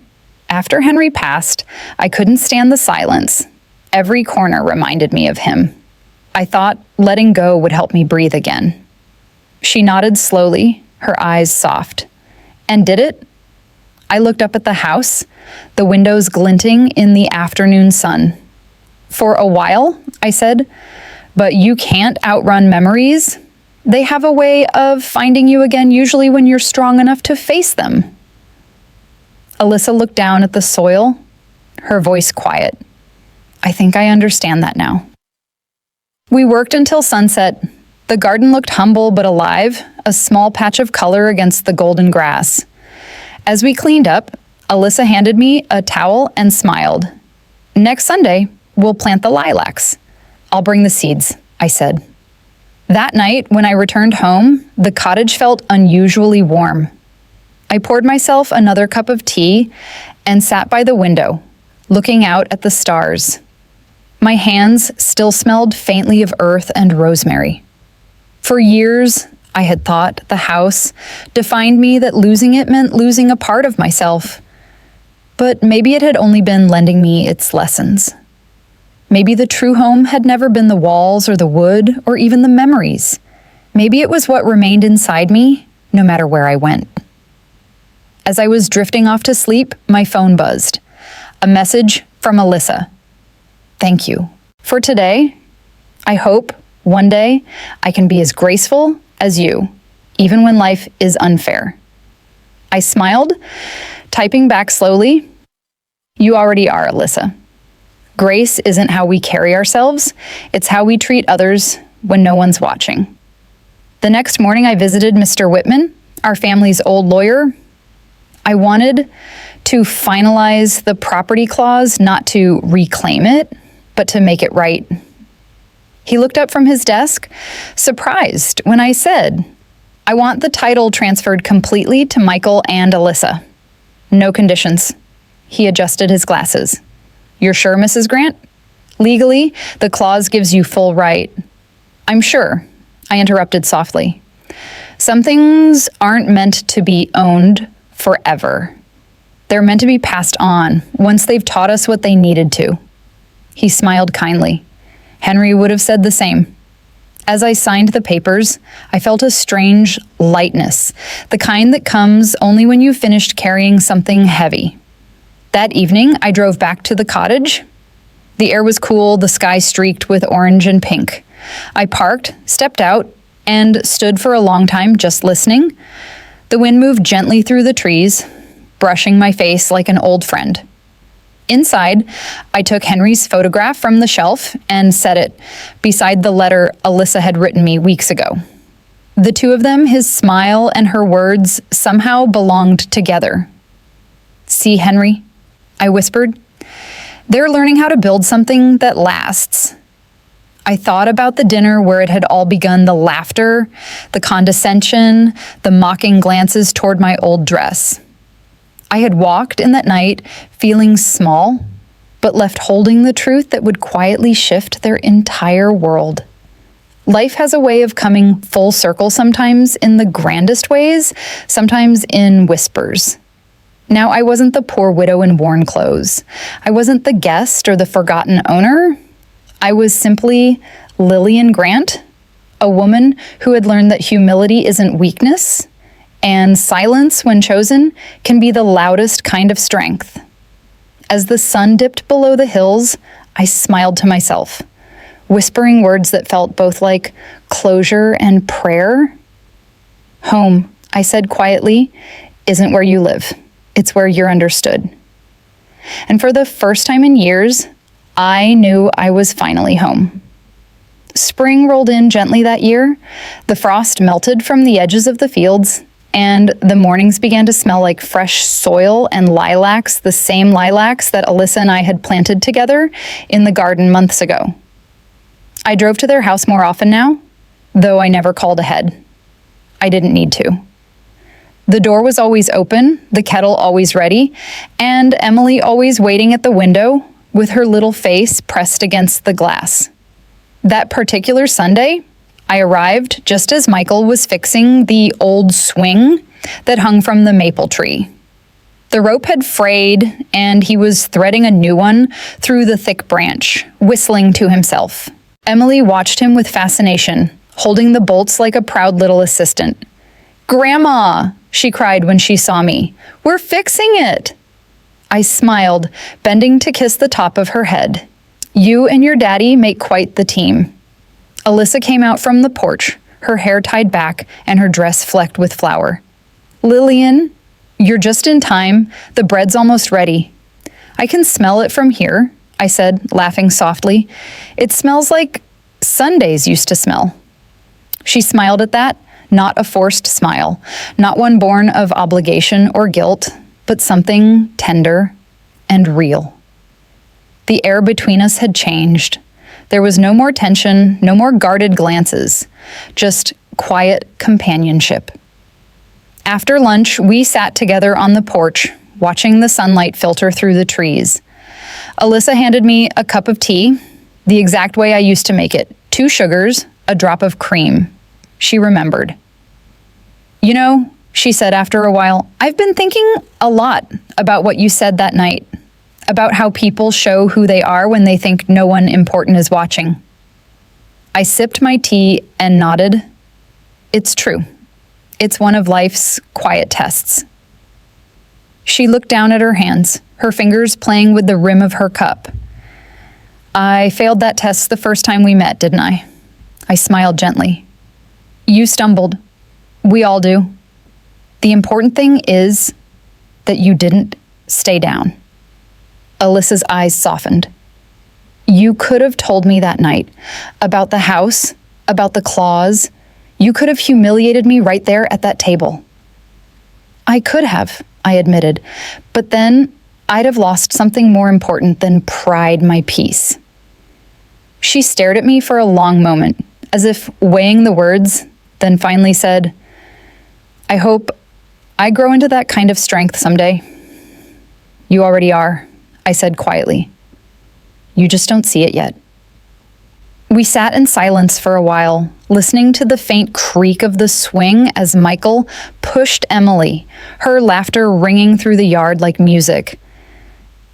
After Henry passed, I couldn't stand the silence. Every corner reminded me of him. I thought letting go would help me breathe again. She nodded slowly, her eyes soft. "And did it?" I looked up at the house, the windows glinting in the afternoon sun. "For a while," I said, "but you can't outrun memories. They have a way of finding you again, usually when you're strong enough to face them." Alyssa looked down at the soil, her voice quiet. "I think I understand that now." We worked until sunset. The garden looked humble but alive, a small patch of color against the golden grass. As we cleaned up, Alyssa handed me a towel and smiled. "Next Sunday, we'll plant the lilacs. I'll bring the seeds," I said. That night, when I returned home, the cottage felt unusually warm. I poured myself another cup of tea and sat by the window, looking out at the stars. My hands still smelled faintly of earth and rosemary. For years, I had thought the house defined me, that losing it meant losing a part of myself. But maybe it had only been lending me its lessons. Maybe the true home had never been the walls or the wood or even the memories. Maybe it was what remained inside me, no matter where I went. As I was drifting off to sleep, my phone buzzed. A message from Alyssa. "Thank you. For today, I hope one day I can be as graceful as you, even when life is unfair." I smiled, typing back slowly. "You already are, Alyssa. Grace isn't how we carry ourselves, it's how we treat others when no one's watching." The next morning, I visited Mr. Whitman, our family's old lawyer. I wanted to finalize the property clause, not to reclaim it, but to make it right. He looked up from his desk, surprised when I said, "I want the title transferred completely to Michael and Alyssa. No conditions." He adjusted his glasses. "You're sure, Mrs. Grant? Legally, the clause gives you full right." "I'm sure," I interrupted softly. "Some things aren't meant to be owned forever. They're meant to be passed on once they've taught us what they needed to." He smiled kindly. Henry would have said the same. As I signed the papers, I felt a strange lightness, the kind that comes only when you've finished carrying something heavy. That evening, I drove back to the cottage. The air was cool, the sky streaked with orange and pink. I parked, stepped out, and stood for a long time just listening. The wind moved gently through the trees, brushing my face like an old friend. Inside, I took Henry's photograph from the shelf and set it beside the letter Alyssa had written me weeks ago. The two of them, his smile and her words, somehow belonged together. "See, Henry," I whispered. "They're learning how to build something that lasts." I thought about the dinner where it had all begun, the laughter, the condescension, the mocking glances toward my old dress. I had walked in that night feeling small, but left holding the truth that would quietly shift their entire world. Life has a way of coming full circle sometimes in the grandest ways, sometimes in whispers. Now, I wasn't the poor widow in worn clothes. I wasn't the guest or the forgotten owner. I was simply Lillian Grant, a woman who had learned that humility isn't weakness, and silence, when chosen, can be the loudest kind of strength. As the sun dipped below the hills, I smiled to myself, whispering words that felt both like closure and prayer. "Home," I said quietly, "isn't where you live. It's where you're understood." And for the first time in years, I knew I was finally home. Spring rolled in gently that year. The frost melted from the edges of the fields, and the mornings began to smell like fresh soil and lilacs, the same lilacs that Alyssa and I had planted together in the garden months ago. I drove to their house more often now, though I never called ahead. I didn't need to. The door was always open, the kettle always ready, and Emily always waiting at the window with her little face pressed against the glass. That particular Sunday, I arrived just as Michael was fixing the old swing that hung from the maple tree. The rope had frayed, and he was threading a new one through the thick branch, whistling to himself. Emily watched him with fascination, holding the bolts like a proud little assistant. "Grandma!" she cried when she saw me. "We're fixing it!" I smiled, bending to kiss the top of her head. "You and your daddy make quite the team." Alyssa came out from the porch, her hair tied back and her dress flecked with flour. "Lillian, you're just in time. The bread's almost ready." "I can smell it from here," I said, laughing softly. "It smells like Sundays used to smell." She smiled at that, not a forced smile, not one born of obligation or guilt, but something tender and real. The air between us had changed. There was no more tension, no more guarded glances, just quiet companionship. After lunch, we sat together on the porch, watching the sunlight filter through the trees. Alyssa handed me a cup of tea, the exact way I used to make it, 2 sugars, a drop of cream. She remembered. "You know," she said after a while, "I've been thinking a lot about what you said that night, about how people show who they are when they think no one important is watching." I sipped my tea and nodded. It's true. It's one of life's quiet tests. She looked down at her hands, her fingers playing with the rim of her cup. "I failed that test the first time we met, didn't I?" I smiled gently. "You stumbled. We all do. The important thing is that you didn't stay down." Alyssa's eyes softened. "You could have told me that night about the house, about the claws. You could have humiliated me right there at that table." "I could have," I admitted, "but then I'd have lost something more important than pride, my peace." She stared at me for a long moment, as if weighing the words, then finally said, "I hope I grow into that kind of strength someday." "You already are," I said quietly. "You just don't see it yet." We sat in silence for a while, listening to the faint creak of the swing as Michael pushed Emily, her laughter ringing through the yard like music.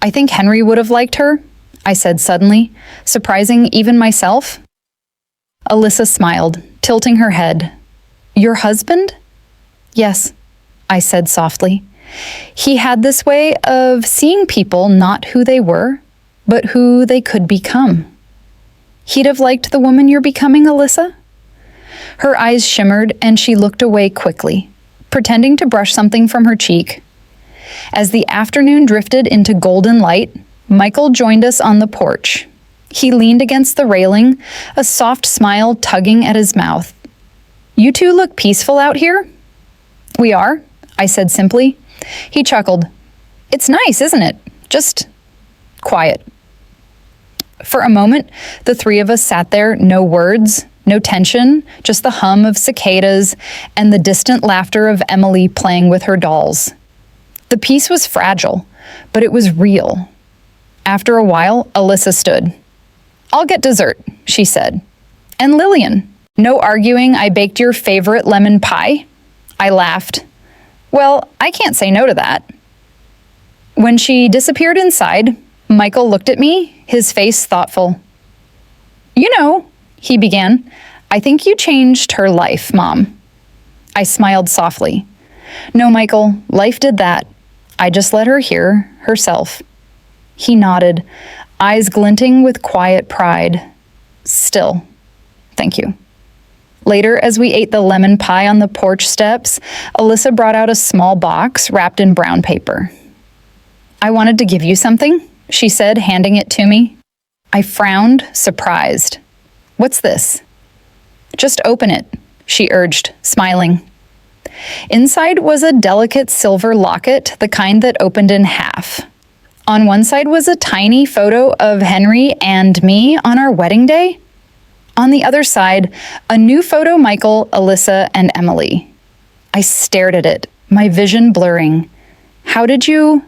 "I think Henry would have liked her," I said suddenly, surprising even myself. Alyssa smiled, tilting her head. "Your husband?" "Yes," I said softly. "He had this way of seeing people not who they were, but who they could become." "He'd have liked the woman you're becoming, Alyssa?" Her eyes shimmered and she looked away quickly, pretending to brush something from her cheek. As the afternoon drifted into golden light, Michael joined us on the porch. He leaned against the railing, a soft smile tugging at his mouth. You two look peaceful out here." "We are," I said simply. He chuckled. "It's nice, isn't it? Just quiet." For a moment, the three of us sat there, no words, no tension, just the hum of cicadas and the distant laughter of Emily playing with her dolls. The peace was fragile, but it was real. After a while, Alyssa stood. "I'll get dessert," she said. "And Lillian, no arguing I baked your favorite lemon pie?" I laughed. "Well, I can't say no to that." When she disappeared inside, Michael looked at me, his face thoughtful. "You know," he began, "I think you changed her life, Mom." I smiled softly. "No, Michael, life did that. I just let her hear herself." He nodded, eyes glinting with quiet pride. "Still, thank you." Later, as we ate the lemon pie on the porch steps, Alyssa brought out a small box wrapped in brown paper. "I wanted to give you something," she said, handing it to me. I frowned, surprised. "What's this?" "Just open it," she urged, smiling. Inside was a delicate silver locket, the kind that opened in half. On one side was a tiny photo of Henry and me on our wedding day. On the other side, a new photo, Michael, Alyssa, and Emily. I stared at it, my vision blurring. "How did you—"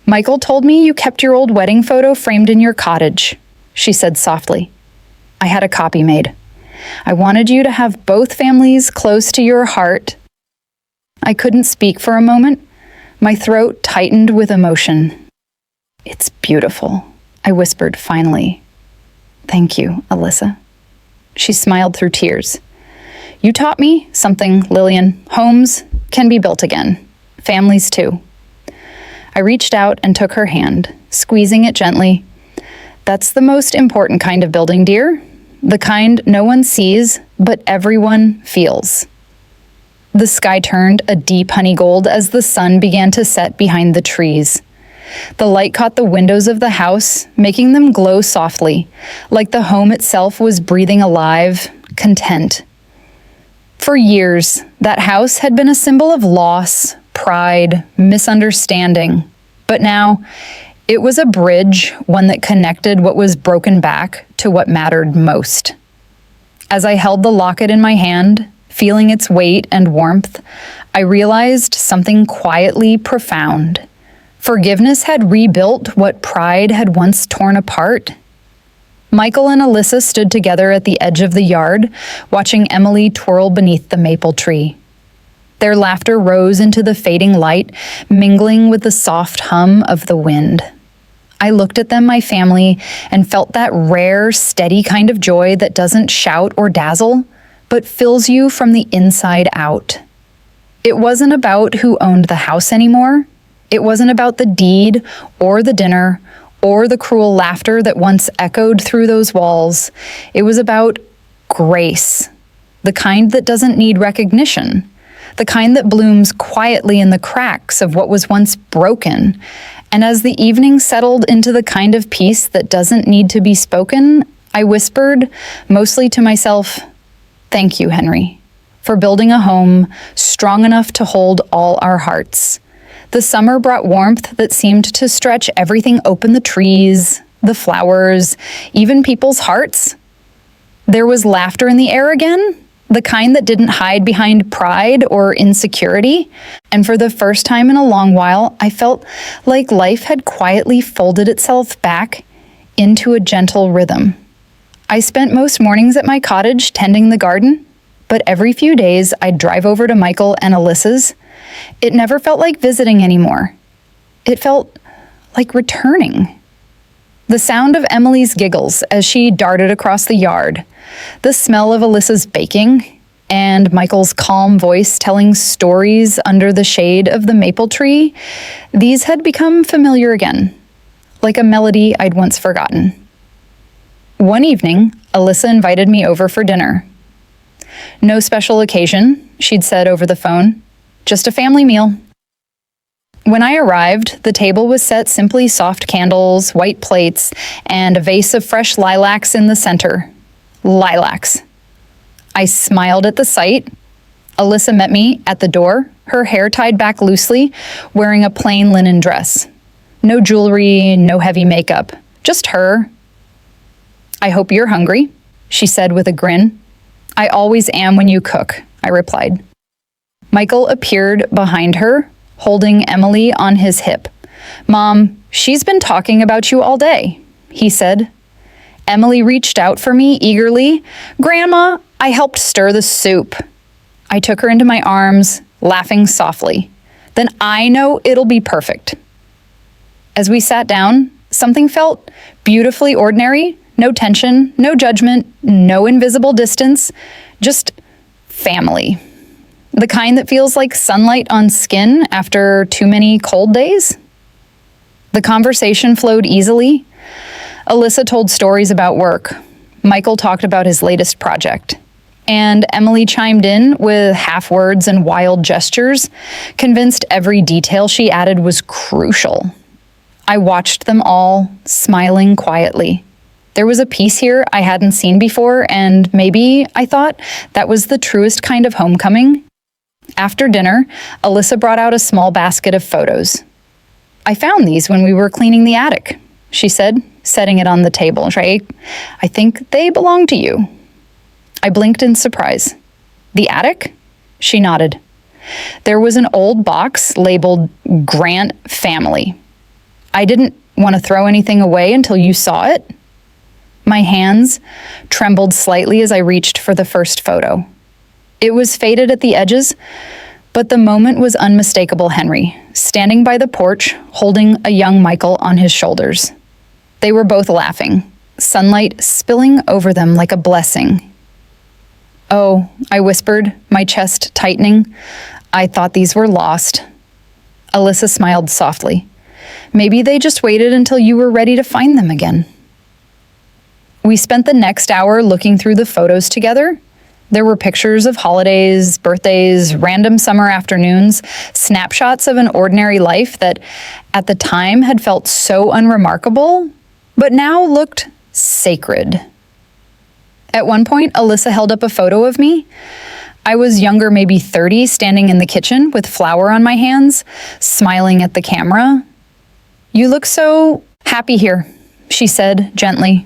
"Michael told me you kept your old wedding photo framed in your cottage," she said softly. "I had a copy made. I wanted you to have both families close to your heart." I couldn't speak for a moment. My throat tightened with emotion. "It's beautiful," I whispered finally. "Thank you, Alyssa." She smiled through tears. "You taught me something, Lillian. Homes can be built again. Families too." I reached out and took her hand, squeezing it gently. "That's the most important kind of building, dear. The kind no one sees, but everyone feels." The sky turned a deep honey gold as the sun began to set behind the trees. The light caught the windows of the house, making them glow softly, like the home itself was breathing alive, content. For years, that house had been a symbol of loss, pride, misunderstanding. But now, it was a bridge, one that connected what was broken back to what mattered most. As I held the locket in my hand, feeling its weight and warmth, I realized something quietly profound. Forgiveness had rebuilt what pride had once torn apart. Michael and Alyssa stood together at the edge of the yard, watching Emily twirl beneath the maple tree. Their laughter rose into the fading light, mingling with the soft hum of the wind. I looked at them, my family, and felt that rare, steady kind of joy that doesn't shout or dazzle, but fills you from the inside out. It wasn't about who owned the house anymore. It wasn't about the deed or the dinner or the cruel laughter that once echoed through those walls. It was about grace, the kind that doesn't need recognition, the kind that blooms quietly in the cracks of what was once broken. And as the evening settled into the kind of peace that doesn't need to be spoken, I whispered, mostly to myself, "Thank you, Henry, for building a home strong enough to hold all our hearts." The summer brought warmth that seemed to stretch everything open, the trees, the flowers, even people's hearts. There was laughter in the air again, the kind that didn't hide behind pride or insecurity. And for the first time in a long while, I felt like life had quietly folded itself back into a gentle rhythm. I spent most mornings at my cottage tending the garden, but every few days I'd drive over to Michael and Alyssa's. It never felt like visiting anymore. It felt like returning. The sound of Emily's giggles as she darted across the yard, the smell of Alyssa's baking, and Michael's calm voice telling stories under the shade of the maple tree, these had become familiar again, like a melody I'd once forgotten. One evening, Alyssa invited me over for dinner. "No special occasion," she'd said over the phone. "Just a family meal." When I arrived, the table was set simply soft candles, white plates, and a vase of fresh lilacs in the center. Lilacs. I smiled at the sight. Alyssa met me at the door, her hair tied back loosely, wearing a plain linen dress. No jewelry, no heavy makeup, just her. "I hope you're hungry," she said with a grin. "I always am when you cook," I replied. Michael appeared behind her, holding Emily on his hip. "Mom, she's been talking about you all day," he said. Emily reached out for me eagerly. "Grandma, I helped stir the soup." I took her into my arms, laughing softly. "Then I know it'll be perfect." As we sat down, something felt beautifully ordinary. No tension, no judgment, no invisible distance, just family. The kind that feels like sunlight on skin after too many cold days. The conversation flowed easily. Alyssa told stories about work. Michael talked about his latest project. And Emily chimed in with half words and wild gestures, convinced every detail she added was crucial. I watched them all, smiling quietly. There was a piece here I hadn't seen before, and maybe, I thought, that was the truest kind of homecoming. After dinner, Alyssa brought out a small basket of photos. "I found these when we were cleaning the attic," she said, setting it on the table tray. "I think they belong to you." I blinked in surprise. "The attic?" She nodded. There was an old box labeled Grant Family. "I didn't want to throw anything away until you saw it." My hands trembled slightly as I reached for the first photo. It was faded at the edges, but the moment was unmistakable Henry, standing by the porch, holding a young Michael on his shoulders. They were both laughing, sunlight spilling over them like a blessing. "Oh," I whispered, my chest tightening. "I thought these were lost." Alyssa smiled softly. "Maybe they just waited until you were ready to find them again." We spent the next hour looking through the photos together. There were pictures of holidays, birthdays, random summer afternoons, snapshots of an ordinary life that at the time had felt so unremarkable, but now looked sacred. At one point, Alyssa held up a photo of me. I was younger, maybe 30, standing in the kitchen with flour on my hands, smiling at the camera. "You look so happy here," she said gently.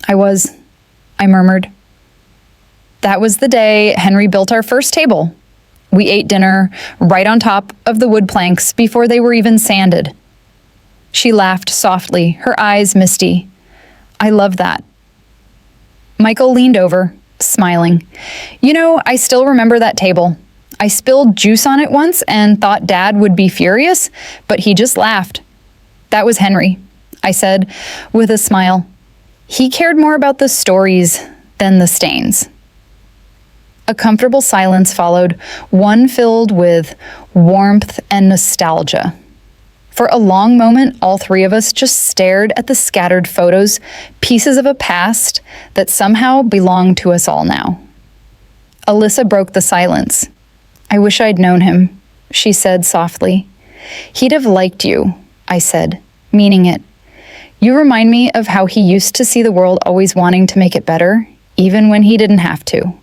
I murmured. That was the day Henry built our first table. We ate dinner right on top of the wood planks before they were even sanded. She laughed softly, her eyes misty. "I love that." Michael leaned over, smiling. "You know, I still remember that table. I spilled juice on it once and thought Dad would be furious, but he just laughed." "That was Henry," I said with a smile. "He cared more about the stories than the stains." A comfortable silence followed, one filled with warmth and nostalgia. For a long moment, all three of us just stared at the scattered photos, pieces of a past that somehow belonged to us all now. Alyssa broke the silence. "I wish I'd known him," she said softly. "He'd have liked you," I said, meaning it. "You remind me of how he used to see the world always wanting to make it better, even when he didn't have to."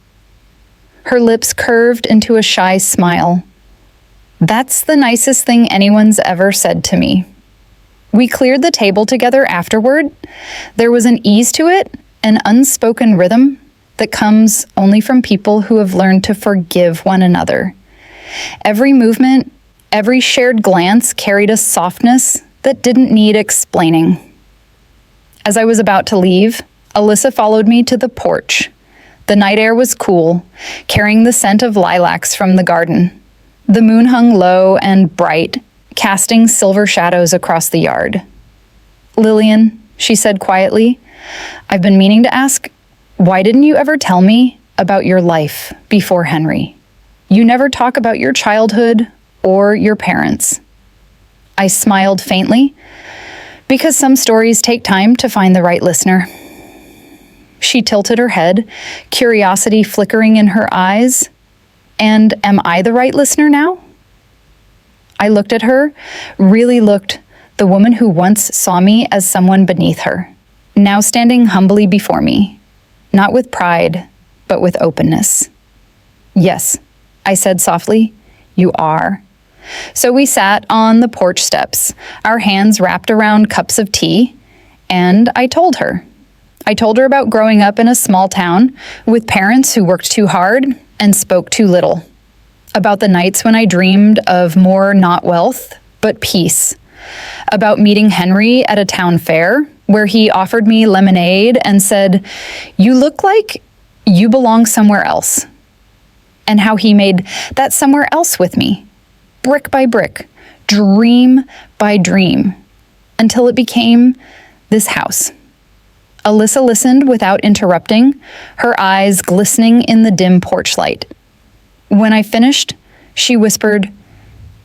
Her lips curved into a shy smile. "That's the nicest thing anyone's ever said to me." We cleared the table together afterward. There was an ease to it, an unspoken rhythm that comes only from people who have learned to forgive one another. Every movement, every shared glance carried a softness that didn't need explaining. As I was about to leave, Alyssa followed me to the porch. The night air was cool, carrying the scent of lilacs from the garden. The moon hung low and bright, casting silver shadows across the yard. "Lillian," she said quietly, "I've been meaning to ask, why didn't you ever tell me about your life before Henry? You never talk about your childhood or your parents." I smiled faintly, because some stories take time to find the right listener. She tilted her head, curiosity flickering in her eyes. "And am I the right listener now?" I looked at her, really looked, the woman who once saw me as someone beneath her, now standing humbly before me, not with pride, but with openness. Yes, I said softly, you are. So we sat on the porch steps, our hands wrapped around cups of tea, and I told her. I told her about growing up in a small town with parents who worked too hard and spoke too little. About the nights when I dreamed of more not wealth, but peace. About meeting Henry at a town fair where he offered me lemonade and said, "You look like you belong somewhere else." And how he made that somewhere else with me, brick by brick, dream by dream, until it became this house. Alyssa listened without interrupting, her eyes glistening in the dim porch light. When I finished, she whispered,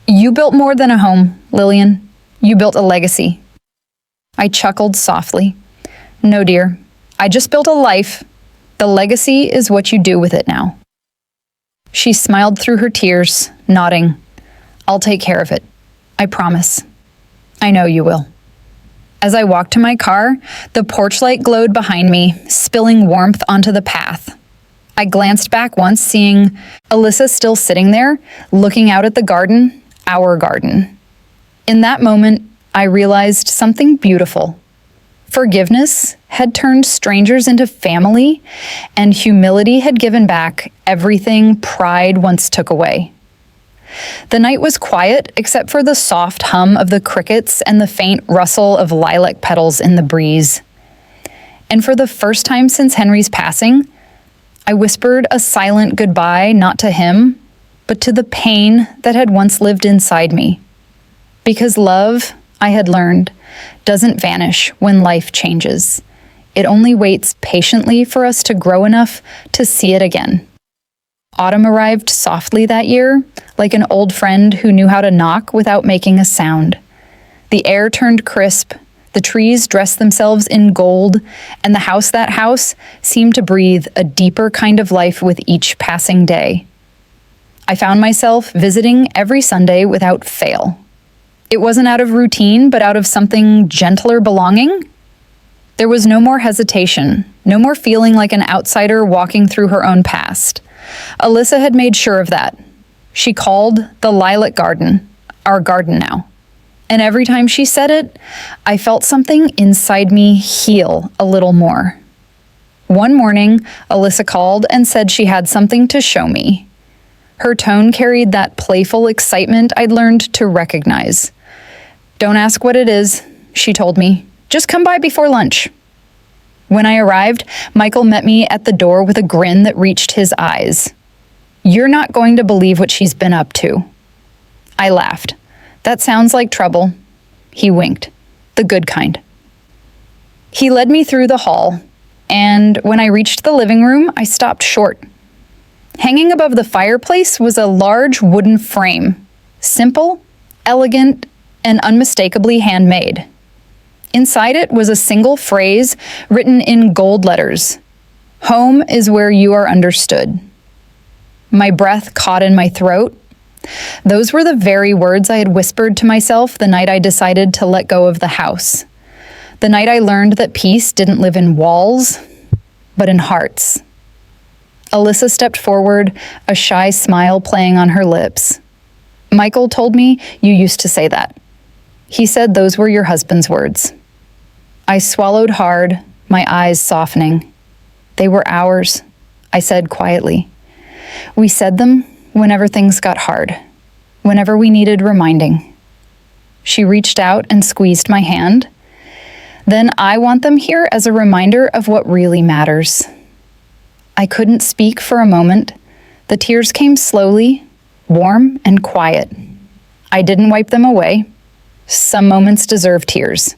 "You built more than a home, Lillian. You built a legacy." I chuckled softly. "No, dear. I just built a life. The legacy is what you do with it now." She smiled through her tears, nodding. "I'll take care of it. I promise. I know you will." As I walked to my car, the porch light glowed behind me, spilling warmth onto the path. I glanced back once, seeing Alyssa still sitting there, looking out at the garden, our garden. In that moment, I realized something beautiful. Forgiveness had turned strangers into family, and humility had given back everything pride once took away. The night was quiet except for the soft hum of the crickets and the faint rustle of lilac petals in the breeze. And for the first time since Henry's passing, I whispered a silent goodbye not to him, but to the pain that had once lived inside me. Because love, I had learned, doesn't vanish when life changes. It only waits patiently for us to grow enough to see it again. Autumn arrived softly that year, like an old friend who knew how to knock without making a sound. The air turned crisp, the trees dressed themselves in gold, and the house seemed to breathe a deeper kind of life with each passing day. I found myself visiting every Sunday without fail. It wasn't out of routine, but out of something gentler belonging. There was no more hesitation, no more feeling like an outsider walking through her own past. Alyssa had made sure of that. She called the lilac garden our garden now. And every time she said it, I felt something inside me heal a little more. One morning, Alyssa called and said she had something to show me. Her tone carried that playful excitement I'd learned to recognize. "Don't ask what it is," she told me. "Just come by before lunch." When I arrived, Michael met me at the door with a grin that reached his eyes. "You're not going to believe what she's been up to." I laughed. "That sounds like trouble." He winked. "The good kind." He led me through the hall, and when I reached the living room, I stopped short. Hanging above the fireplace was a large wooden frame, simple, elegant, and unmistakably handmade. Inside it was a single phrase written in gold letters. "Home is where you are understood." My breath caught in my throat. Those were the very words I had whispered to myself the night I decided to let go of the house. The night I learned that peace didn't live in walls, but in hearts. Alyssa stepped forward, a shy smile playing on her lips. "Michael told me you used to say that. He said those were your husband's words." I swallowed hard, my eyes softening. "They were ours," I said quietly. "We said them whenever things got hard, whenever we needed reminding." She reached out and squeezed my hand. "Then I want them here as a reminder of what really matters." I couldn't speak for a moment. The tears came slowly, warm and quiet. I didn't wipe them away. Some moments deserve tears.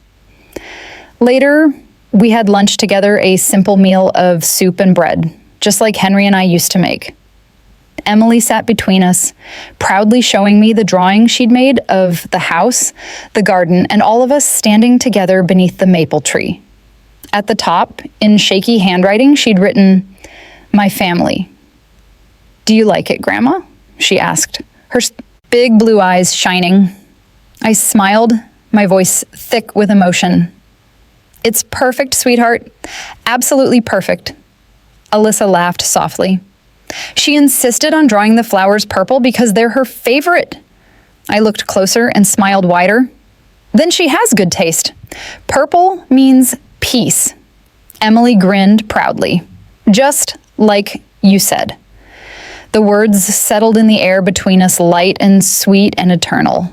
Later, we had lunch together, a simple meal of soup and bread, just like Henry and I used to make. Emily sat between us, proudly showing me the drawing she'd made of the house, the garden, and all of us standing together beneath the maple tree. At the top, in shaky handwriting, she'd written, "My family." "Do you like it, Grandma?" she asked, her big blue eyes shining. I smiled, my voice thick with emotion. "It's perfect, sweetheart. Absolutely perfect. Alyssa laughed softly. She insisted on drawing the flowers purple because they're her favorite. I looked closer and smiled wider. Then she has good taste. Purple means peace. Emily grinned proudly. Just like you said. The words settled in the air between us, light and sweet and eternal.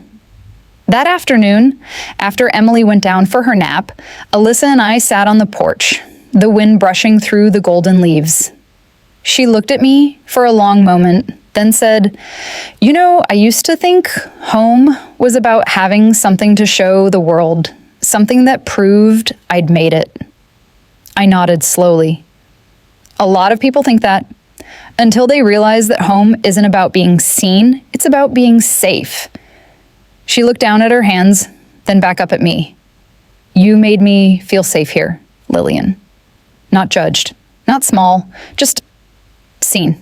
That afternoon, after Emily went down for her nap, Alyssa and I sat on the porch, the wind brushing through the golden leaves. She looked at me for a long moment, then said, "You know, I used to think home was about having something to show the world, something that proved I'd made it." I nodded slowly. A lot of people think that, until they realize that home isn't about being seen, it's about being safe. She looked down at her hands, then back up at me. "You made me feel safe here, Lillian. Not judged, not small, just seen."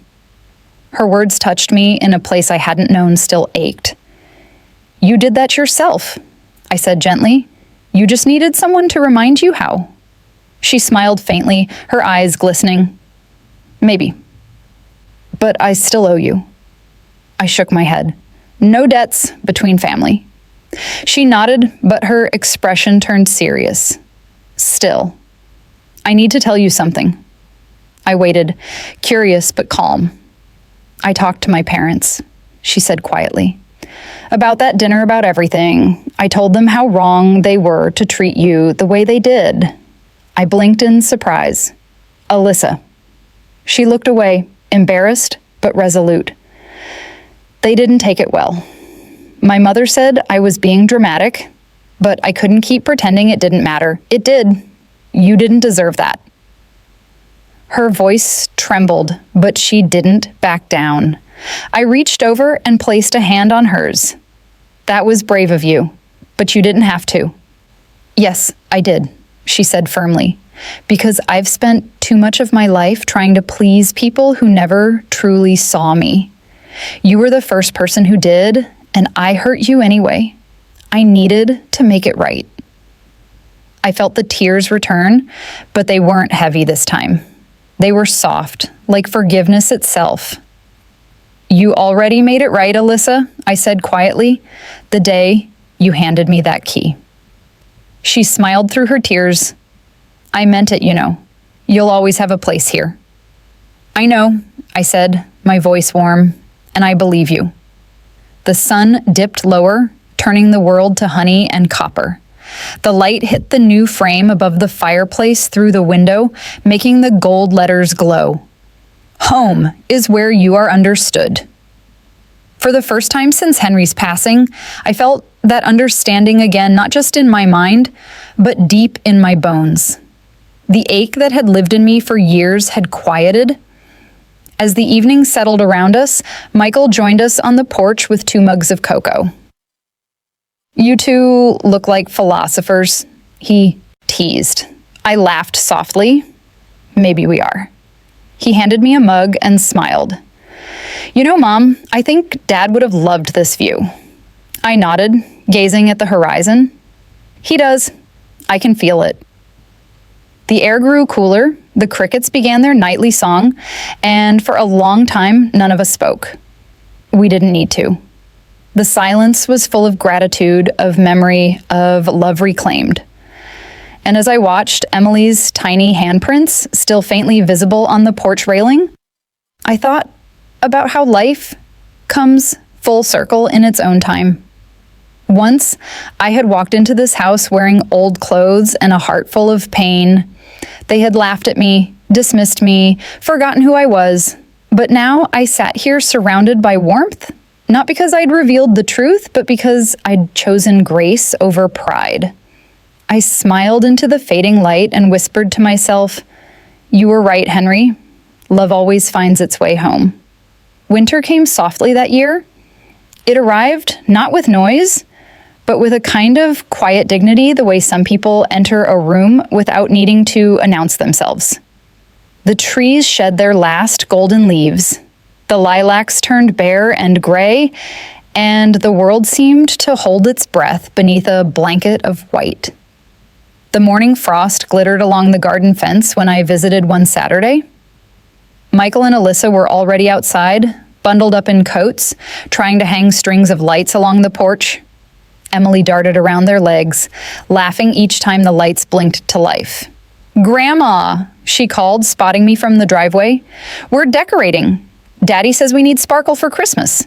Her words touched me in a place I hadn't known still ached. "You did that yourself," I said gently. "You just needed someone to remind you how." She smiled faintly, her eyes glistening. "Maybe. But I still owe you." I shook my head. No debts between family. She nodded, but her expression turned serious. "Still, I need to tell you something." I waited, curious but calm. "I talked to my parents," she said quietly. "About that dinner, about everything. I told them how wrong they were to treat you the way they did." I blinked in surprise. "Alyssa." She looked away, embarrassed but resolute. "They didn't take it well. My mother said I was being dramatic, but I couldn't keep pretending it didn't matter. It did. You didn't deserve that." Her voice trembled, but she didn't back down. I reached over and placed a hand on hers. "That was brave of you, but you didn't have to." "Yes, I did," she said firmly, "because I've spent too much of my life trying to please people who never truly saw me. You were the first person who did, and I hurt you anyway. I needed to make it right." I felt the tears return, but they weren't heavy this time. They were soft, like forgiveness itself. "You already made it right, Alyssa," I said quietly, "the day you handed me that key." She smiled through her tears. "I meant it, you know. You'll always have a place here." "I know," I said, my voice warm, "and I believe you." The sun dipped lower, turning the world to honey and copper. The light hit the new frame above the fireplace through the window, making the gold letters glow. "Home is where you are understood." For the first time since Henry's passing, I felt that understanding again, not just in my mind, but deep in my bones. The ache that had lived in me for years had quieted. As the evening settled around us, Michael joined us on the porch with 2 mugs of cocoa. "You two look like philosophers," he teased. I laughed softly. "Maybe we are." He handed me a mug and smiled. "You know, Mom, I think Dad would have loved this view." I nodded, gazing at the horizon. "He does. I can feel it." The air grew cooler, the crickets began their nightly song, and for a long time, none of us spoke. We didn't need to. The silence was full of gratitude, of memory, of love reclaimed. And as I watched Emily's tiny handprints still faintly visible on the porch railing, I thought about how life comes full circle in its own time. Once, I had walked into this house wearing old clothes and a heart full of pain. They had laughed at me, dismissed me, forgotten who I was. But now I sat here surrounded by warmth, not because I'd revealed the truth, but because I'd chosen grace over pride. I smiled into the fading light and whispered to myself, "You were right, Henry. Love always finds its way home." Winter came softly that year. It arrived not with noise, but with a kind of quiet dignity, the way some people enter a room without needing to announce themselves. The trees shed their last golden leaves. The lilacs turned bare and gray, and the world seemed to hold its breath beneath a blanket of white. The morning frost glittered along the garden fence when I visited one Saturday. Michael and Alyssa were already outside, bundled up in coats, trying to hang strings of lights along the porch. Emily darted around their legs, laughing each time the lights blinked to life. "Grandma," she called, spotting me from the driveway. "We're decorating. Daddy says we need sparkle for Christmas."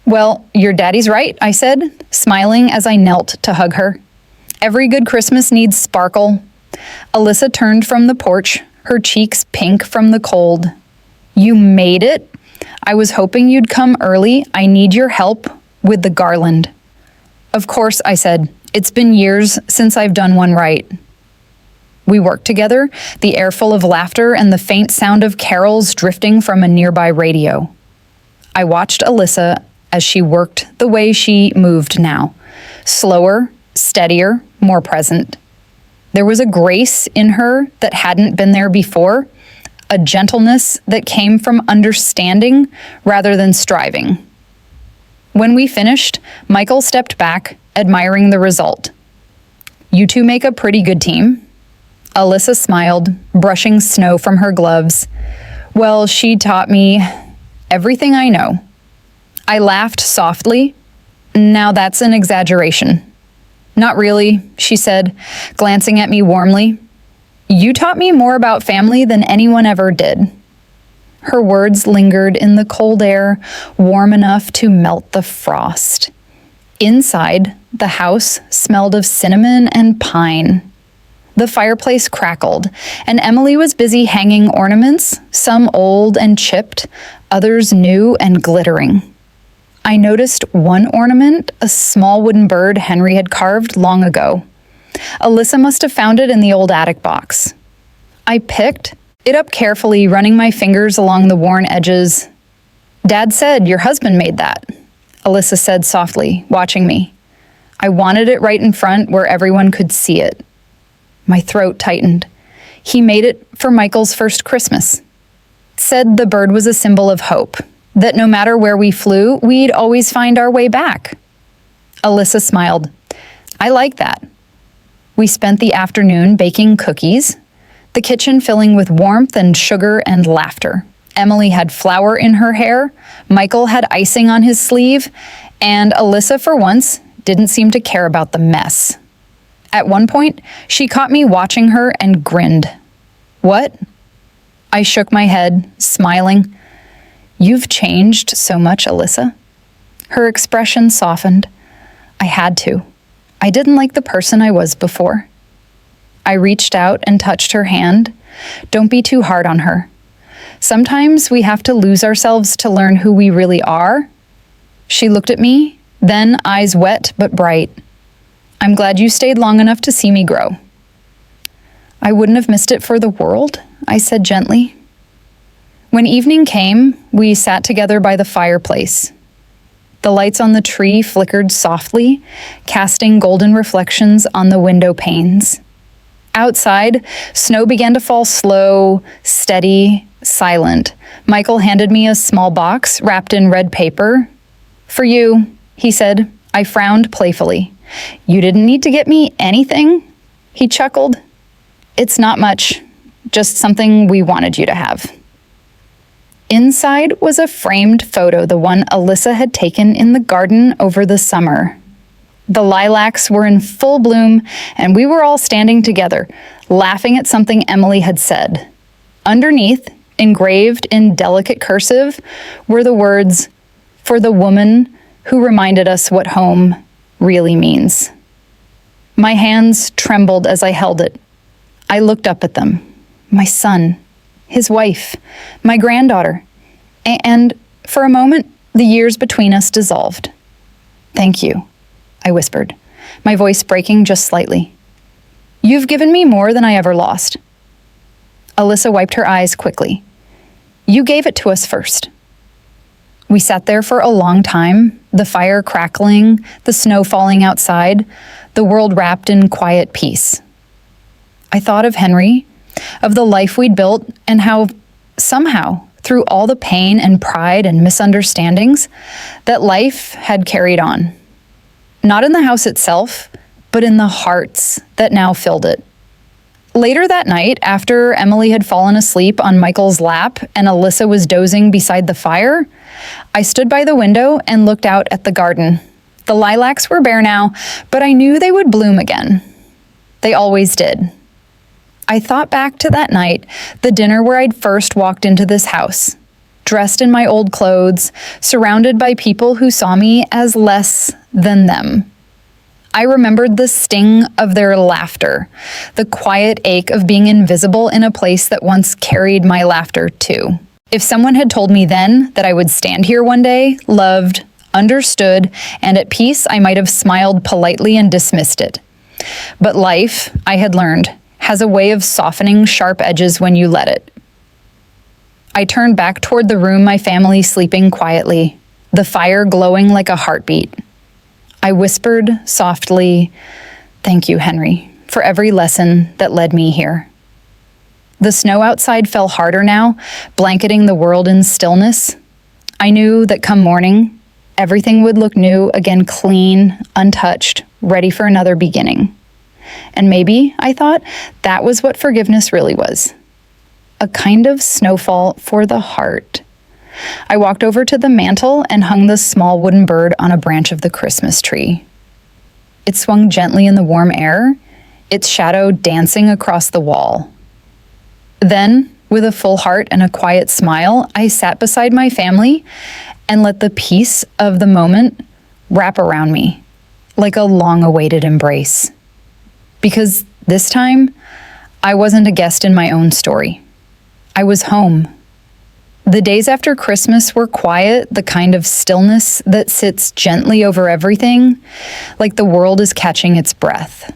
"Well, your daddy's right," I said, smiling as I knelt to hug her. "Every good Christmas needs sparkle." Alyssa turned from the porch, her cheeks pink from the cold. "You made it? I was hoping you'd come early. I need your help with the garland." "Of course," I said. "It's been years since I've done one right." We worked together, the air full of laughter and the faint sound of carols drifting from a nearby radio. I watched Alyssa as she worked the way she moved now, slower, steadier, more present. There was a grace in her that hadn't been there before, a gentleness that came from understanding rather than striving. When we finished, Michael stepped back, admiring the result. "You two make a pretty good team." Alyssa smiled, brushing snow from her gloves. "Well, she taught me everything I know." I laughed softly. "Now that's an exaggeration." "Not really," she said, glancing at me warmly. "You taught me more about family than anyone ever did." Her words lingered in the cold air, warm enough to melt the frost. Inside, the house smelled of cinnamon and pine. The fireplace crackled, and Emily was busy hanging ornaments, some old and chipped, others new and glittering. I noticed one ornament, a small wooden bird Henry had carved long ago. Alyssa must have found it in the old attic box. I picked it up carefully, running my fingers along the worn edges. "Dad said your husband made that," Alyssa said softly, watching me. I wanted it right in front where everyone could see it. My throat tightened. "He made it for Michael's first Christmas. Said the bird was a symbol of hope, that no matter where we flew, we'd always find our way back." Alyssa smiled. "I like that." We spent the afternoon baking cookies, the kitchen filling with warmth and sugar and laughter. Emily had flour in her hair, Michael had icing on his sleeve, and Alyssa, for once, didn't seem to care about the mess. At one point, she caught me watching her and grinned. "What?" I shook my head, smiling. "You've changed so much, Alyssa." Her expression softened. I had to. I didn't like the person I was before. I reached out and touched her hand. "Don't be too hard on her. Sometimes we have to lose ourselves to learn who we really are." She looked at me, then eyes wet but bright. "I'm glad you stayed long enough to see me grow." "I wouldn't have missed it for the world," I said gently. When evening came, we sat together by the fireplace. The lights on the tree flickered softly, casting golden reflections on the window panes. Outside, snow began to fall slow, steady, silent. Michael handed me a small box wrapped in red paper. "For you," he said. I frowned playfully. "You didn't need to get me anything?" He chuckled. "It's not much, just something we wanted you to have." Inside was a framed photo, the one Alyssa had taken in the garden over the summer. The lilacs were in full bloom, and we were all standing together, laughing at something Emily had said. Underneath, engraved in delicate cursive, were the words, "For the woman who reminded us what home really means." My hands trembled as I held it. I looked up at them. My son, his wife, my granddaughter, and for a moment, the years between us dissolved. "Thank you," I whispered, my voice breaking just slightly. "You've given me more than I ever lost." Alyssa wiped her eyes quickly. "You gave it to us first." We sat there for a long time, the fire crackling, the snow falling outside, the world wrapped in quiet peace. I thought of Henry, of the life we'd built, and how, somehow, through all the pain and pride and misunderstandings, that life had carried on. Not in the house itself, but in the hearts that now filled it. Later that night, after Emily had fallen asleep on Michael's lap and Alyssa was dozing beside the fire, I stood by the window and looked out at the garden. The lilacs were bare now, but I knew they would bloom again. They always did. I thought back to that night, the dinner where I'd first walked into this house, dressed in my old clothes, surrounded by people who saw me as less than them. I remembered the sting of their laughter, the quiet ache of being invisible in a place that once carried my laughter too. If someone had told me then that I would stand here one day, loved, understood, and at peace, I might have smiled politely and dismissed it. But life, I had learned, has a way of softening sharp edges when you let it. I turned back toward the room, my family sleeping quietly, the fire glowing like a heartbeat. I whispered softly, "Thank you, Henry, for every lesson that led me here." The snow outside fell harder now, blanketing the world in stillness. I knew that come morning, everything would look new, again clean, untouched, ready for another beginning. And maybe, I thought, that was what forgiveness really was. A kind of snowfall for the heart. I walked over to the mantel and hung the small wooden bird on a branch of the Christmas tree. It swung gently in the warm air, its shadow dancing across the wall. Then, with a full heart and a quiet smile, I sat beside my family and let the peace of the moment wrap around me, like a long-awaited embrace. Because this time, I wasn't a guest in my own story. I was home. The days after Christmas were quiet, the kind of stillness that sits gently over everything, like the world is catching its breath.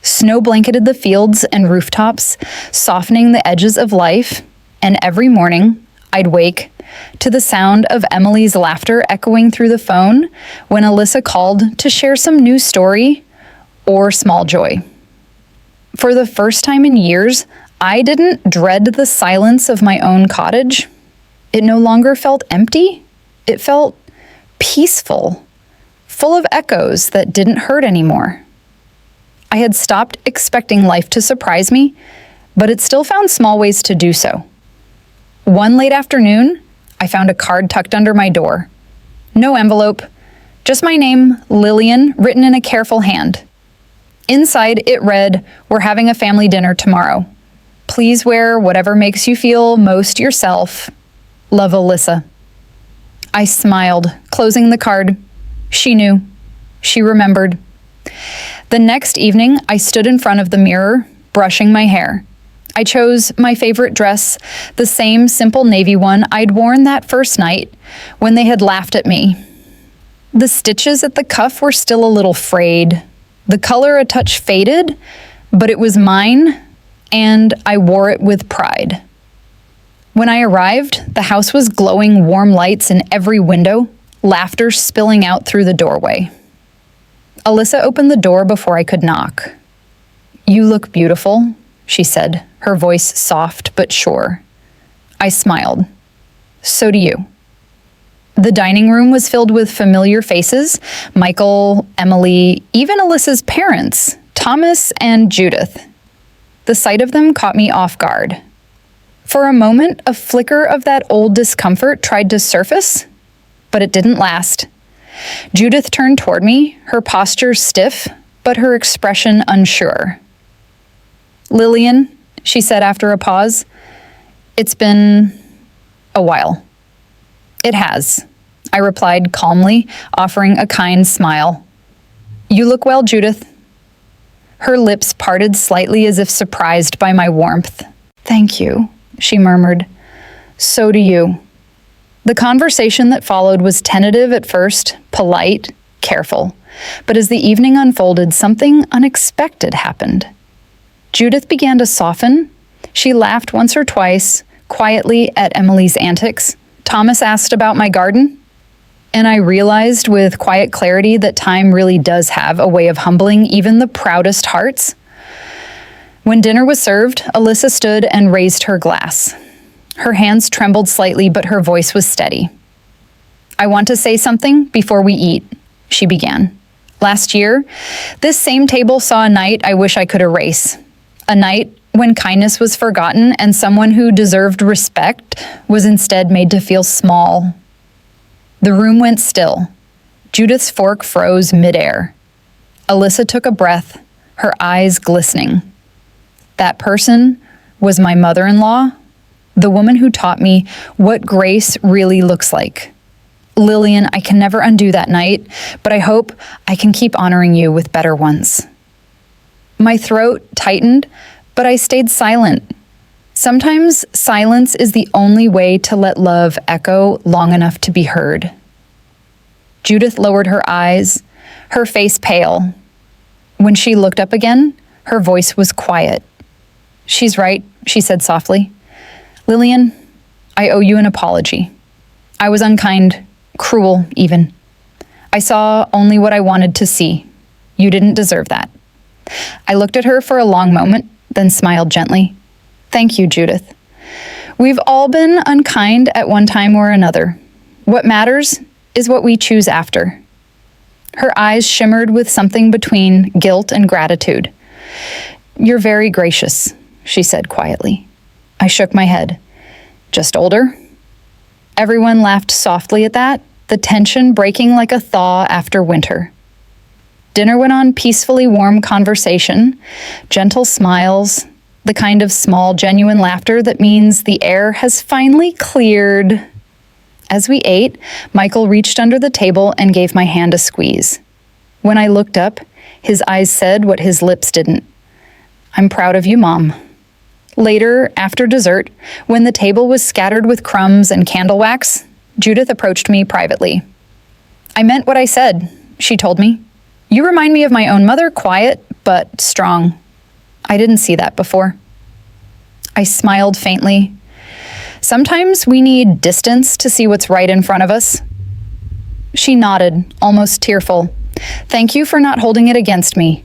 Snow blanketed the fields and rooftops, softening the edges of life, and every morning I'd wake to the sound of Emily's laughter echoing through the phone when Alyssa called to share some new story or small joy. For the first time in years, I didn't dread the silence of my own cottage. It no longer felt empty. It felt peaceful, full of echoes that didn't hurt anymore. I had stopped expecting life to surprise me, but it still found small ways to do so. One late afternoon, I found a card tucked under my door. No envelope, just my name, Lillian, written in a careful hand. Inside, it read, "We're having a family dinner tomorrow. Please wear whatever makes you feel most yourself. Love, Alyssa." I smiled, closing the card. She knew. She remembered. The next evening, I stood in front of the mirror, brushing my hair. I chose my favorite dress, the same simple navy one I'd worn that first night when they had laughed at me. The stitches at the cuff were still a little frayed, the color a touch faded, but it was mine, and I wore it with pride. When I arrived, the house was glowing warm lights in every window, laughter spilling out through the doorway. Alyssa opened the door before I could knock. "You look beautiful," she said, her voice soft but sure. I smiled. "So do you." The dining room was filled with familiar faces, Michael, Emily, even Alyssa's parents, Thomas and Judith. The sight of them caught me off guard. For a moment, a flicker of that old discomfort tried to surface, but it didn't last. Judith turned toward me, her posture stiff, but her expression unsure. "Lillian," she said after a pause, "it's been a while." "It has," I replied calmly, offering a kind smile. "You look well, Judith." Her lips parted slightly as if surprised by my warmth. "Thank you," she murmured. "So do you." The conversation that followed was tentative at first, polite, careful. But as the evening unfolded, something unexpected happened. Judith began to soften. She laughed once or twice, quietly at Emily's antics. Thomas asked about my garden, and I realized with quiet clarity that time really does have a way of humbling even the proudest hearts. When dinner was served, Alyssa stood and raised her glass. Her hands trembled slightly, but her voice was steady. "I want to say something before we eat," she began. "Last year, this same table saw a night I wish I could erase. A night when kindness was forgotten and someone who deserved respect was instead made to feel small. The room went still. Judith's fork froze midair. Alyssa took a breath, her eyes glistening. That person was my mother-in-law, the woman who taught me what grace really looks like. Lillian, I can never undo that night, but I hope I can keep honoring you with better ones. My throat tightened, but I stayed silent. Sometimes silence is the only way to let love echo long enough to be heard. Judith lowered her eyes, her face pale. When she looked up again, her voice was quiet. "She's right," she said softly. "Lillian, I owe you an apology. I was unkind, cruel even. I saw only what I wanted to see. You didn't deserve that." I looked at her for a long moment, then smiled gently. "Thank you, Judith. We've all been unkind at one time or another. What matters is what we choose after." Her eyes shimmered with something between guilt and gratitude. "You're very gracious," she said quietly. I shook my head. "Just older?" Everyone laughed softly at that, the tension breaking like a thaw after winter. Dinner went on peacefully warm conversation, gentle smiles, the kind of small, genuine laughter that means the air has finally cleared. As we ate, Michael reached under the table and gave my hand a squeeze. When I looked up, his eyes said what his lips didn't. "I'm proud of you, Mom." Later, after dessert, when the table was scattered with crumbs and candle wax, Judith approached me privately. "I meant what I said," she told me. "You remind me of my own mother, quiet but strong. I didn't see that before." I smiled faintly. Sometimes we need distance to see what's right in front of us. She nodded, almost tearful. "Thank you for not holding it against me."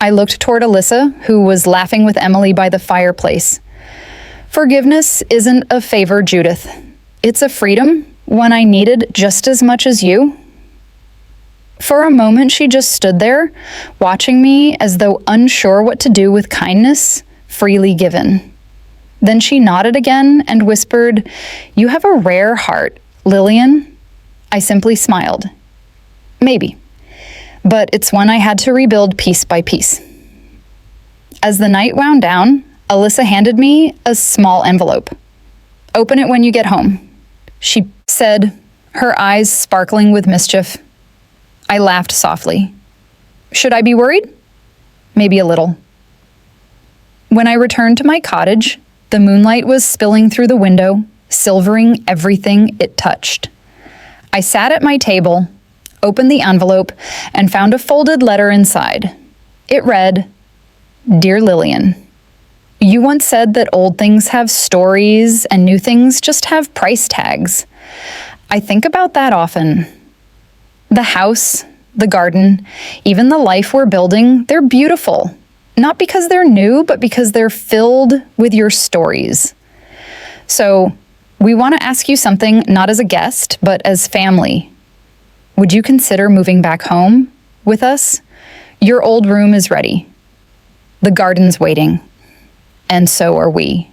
I looked toward Alyssa, who was laughing with Emily by the fireplace. "Forgiveness isn't a favor, Judith. It's a freedom, one I needed just as much as you." For a moment, she just stood there, watching me as though unsure what to do with kindness freely given. Then she nodded again and whispered, "You have a rare heart, Lillian." I simply smiled. "Maybe. But it's one I had to rebuild piece by piece." As the night wound down, Alyssa handed me a small envelope. "Open it when you get home," she said, her eyes sparkling with mischief. I laughed softly. Should I be worried? Maybe a little. When I returned to my cottage, the moonlight was spilling through the window, silvering everything it touched. I sat at my table, opened the envelope, and found a folded letter inside. It read, "Dear Lillian, you once said that old things have stories and new things just have price tags. I think about that often. The house, the garden, even the life we're building, they're beautiful. Not because they're new, but because they're filled with your stories. So, we want to ask you something not as a guest, but as family. Would you consider moving back home with us? Your old room is ready. The garden's waiting. And so are we.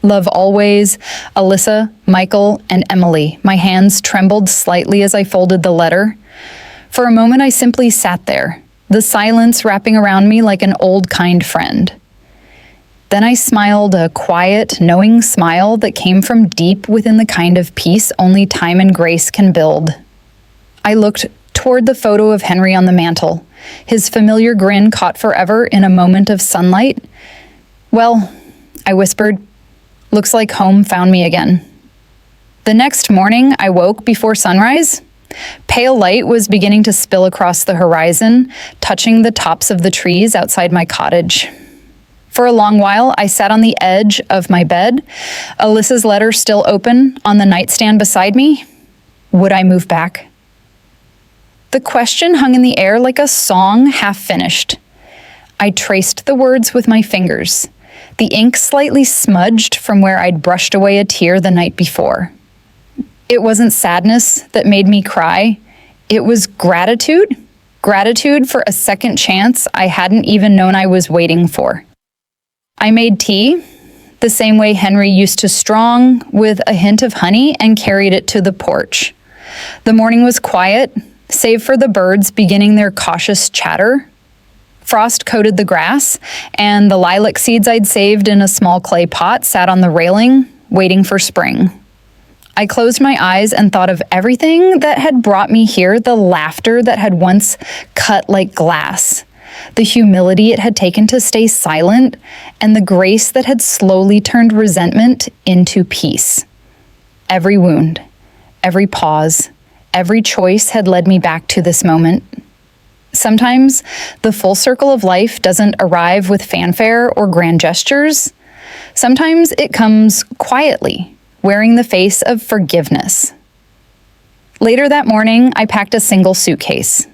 Love always, Alyssa, Michael, and Emily." My hands trembled slightly as I folded the letter. For a moment, I simply sat there, the silence wrapping around me like an old, kind friend. Then I smiled, a quiet, knowing smile that came from deep within the kind of peace only time and grace can build. I looked toward the photo of Henry on the mantel, his familiar grin caught forever in a moment of sunlight. "Well," I whispered, "looks like home found me again." The next morning, I woke before sunrise. Pale light was beginning to spill across the horizon, touching the tops of the trees outside my cottage. For a long while, I sat on the edge of my bed, Alyssa's letter still open on the nightstand beside me. Would I move back? The question hung in the air like a song half finished. I traced the words with my fingers, the ink slightly smudged from where I'd brushed away a tear the night before. It wasn't sadness that made me cry. It was gratitude. Gratitude for a second chance I hadn't even known I was waiting for. I made tea, the same way Henry used to, strong with a hint of honey, and carried it to the porch. The morning was quiet, save for the birds beginning their cautious chatter. Frost coated the grass, and the lilac seeds I'd saved in a small clay pot sat on the railing, waiting for spring. I closed my eyes and thought of everything that had brought me here, the laughter that had once cut like glass, the humility it had taken to stay silent, and the grace that had slowly turned resentment into peace. Every wound, every pause, every choice had led me back to this moment. Sometimes the full circle of life doesn't arrive with fanfare or grand gestures. Sometimes it comes quietly, wearing the face of forgiveness. Later that morning, I packed a single suitcase.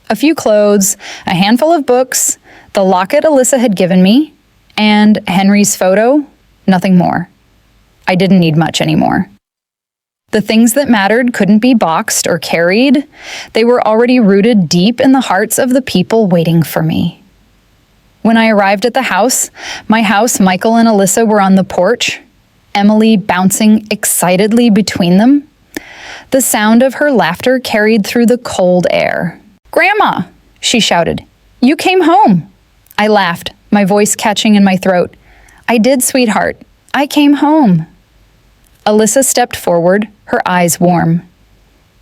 A few clothes, a handful of books, the locket Alyssa had given me, and Henry's photo, nothing more. I didn't need much anymore. The things that mattered couldn't be boxed or carried. They were already rooted deep in the hearts of the people waiting for me. When I arrived at the house, my house, Michael and Alyssa were on the porch, Emily bouncing excitedly between them. The sound of her laughter carried through the cold air. "Grandma!" she shouted. "You came home!" I laughed, my voice catching in my throat. "I did, sweetheart. I came home." Alyssa stepped forward, her eyes warm.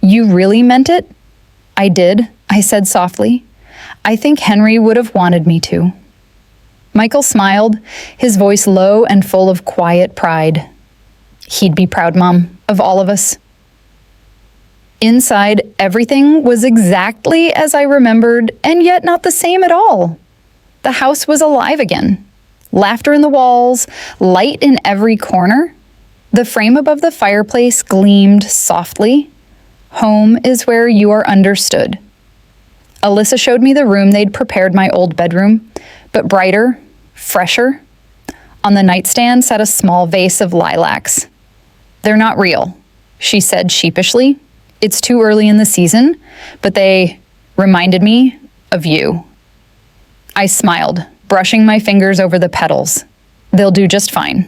"You really meant it?" "I did," I said softly. "I think Henry would have wanted me to." Michael smiled, his voice low and full of quiet pride. "He'd be proud, Mom, of all of us." Inside, everything was exactly as I remembered, and yet not the same at all. The house was alive again. Laughter in the walls, light in every corner. The frame above the fireplace gleamed softly. Home is where you are understood. Alyssa showed me the room they'd prepared, my old bedroom, but brighter, fresher. On the nightstand sat a small vase of lilacs. "They're not real," she said sheepishly. "It's too early in the season, but they reminded me of you." I smiled, brushing my fingers over the petals. "They'll do just fine."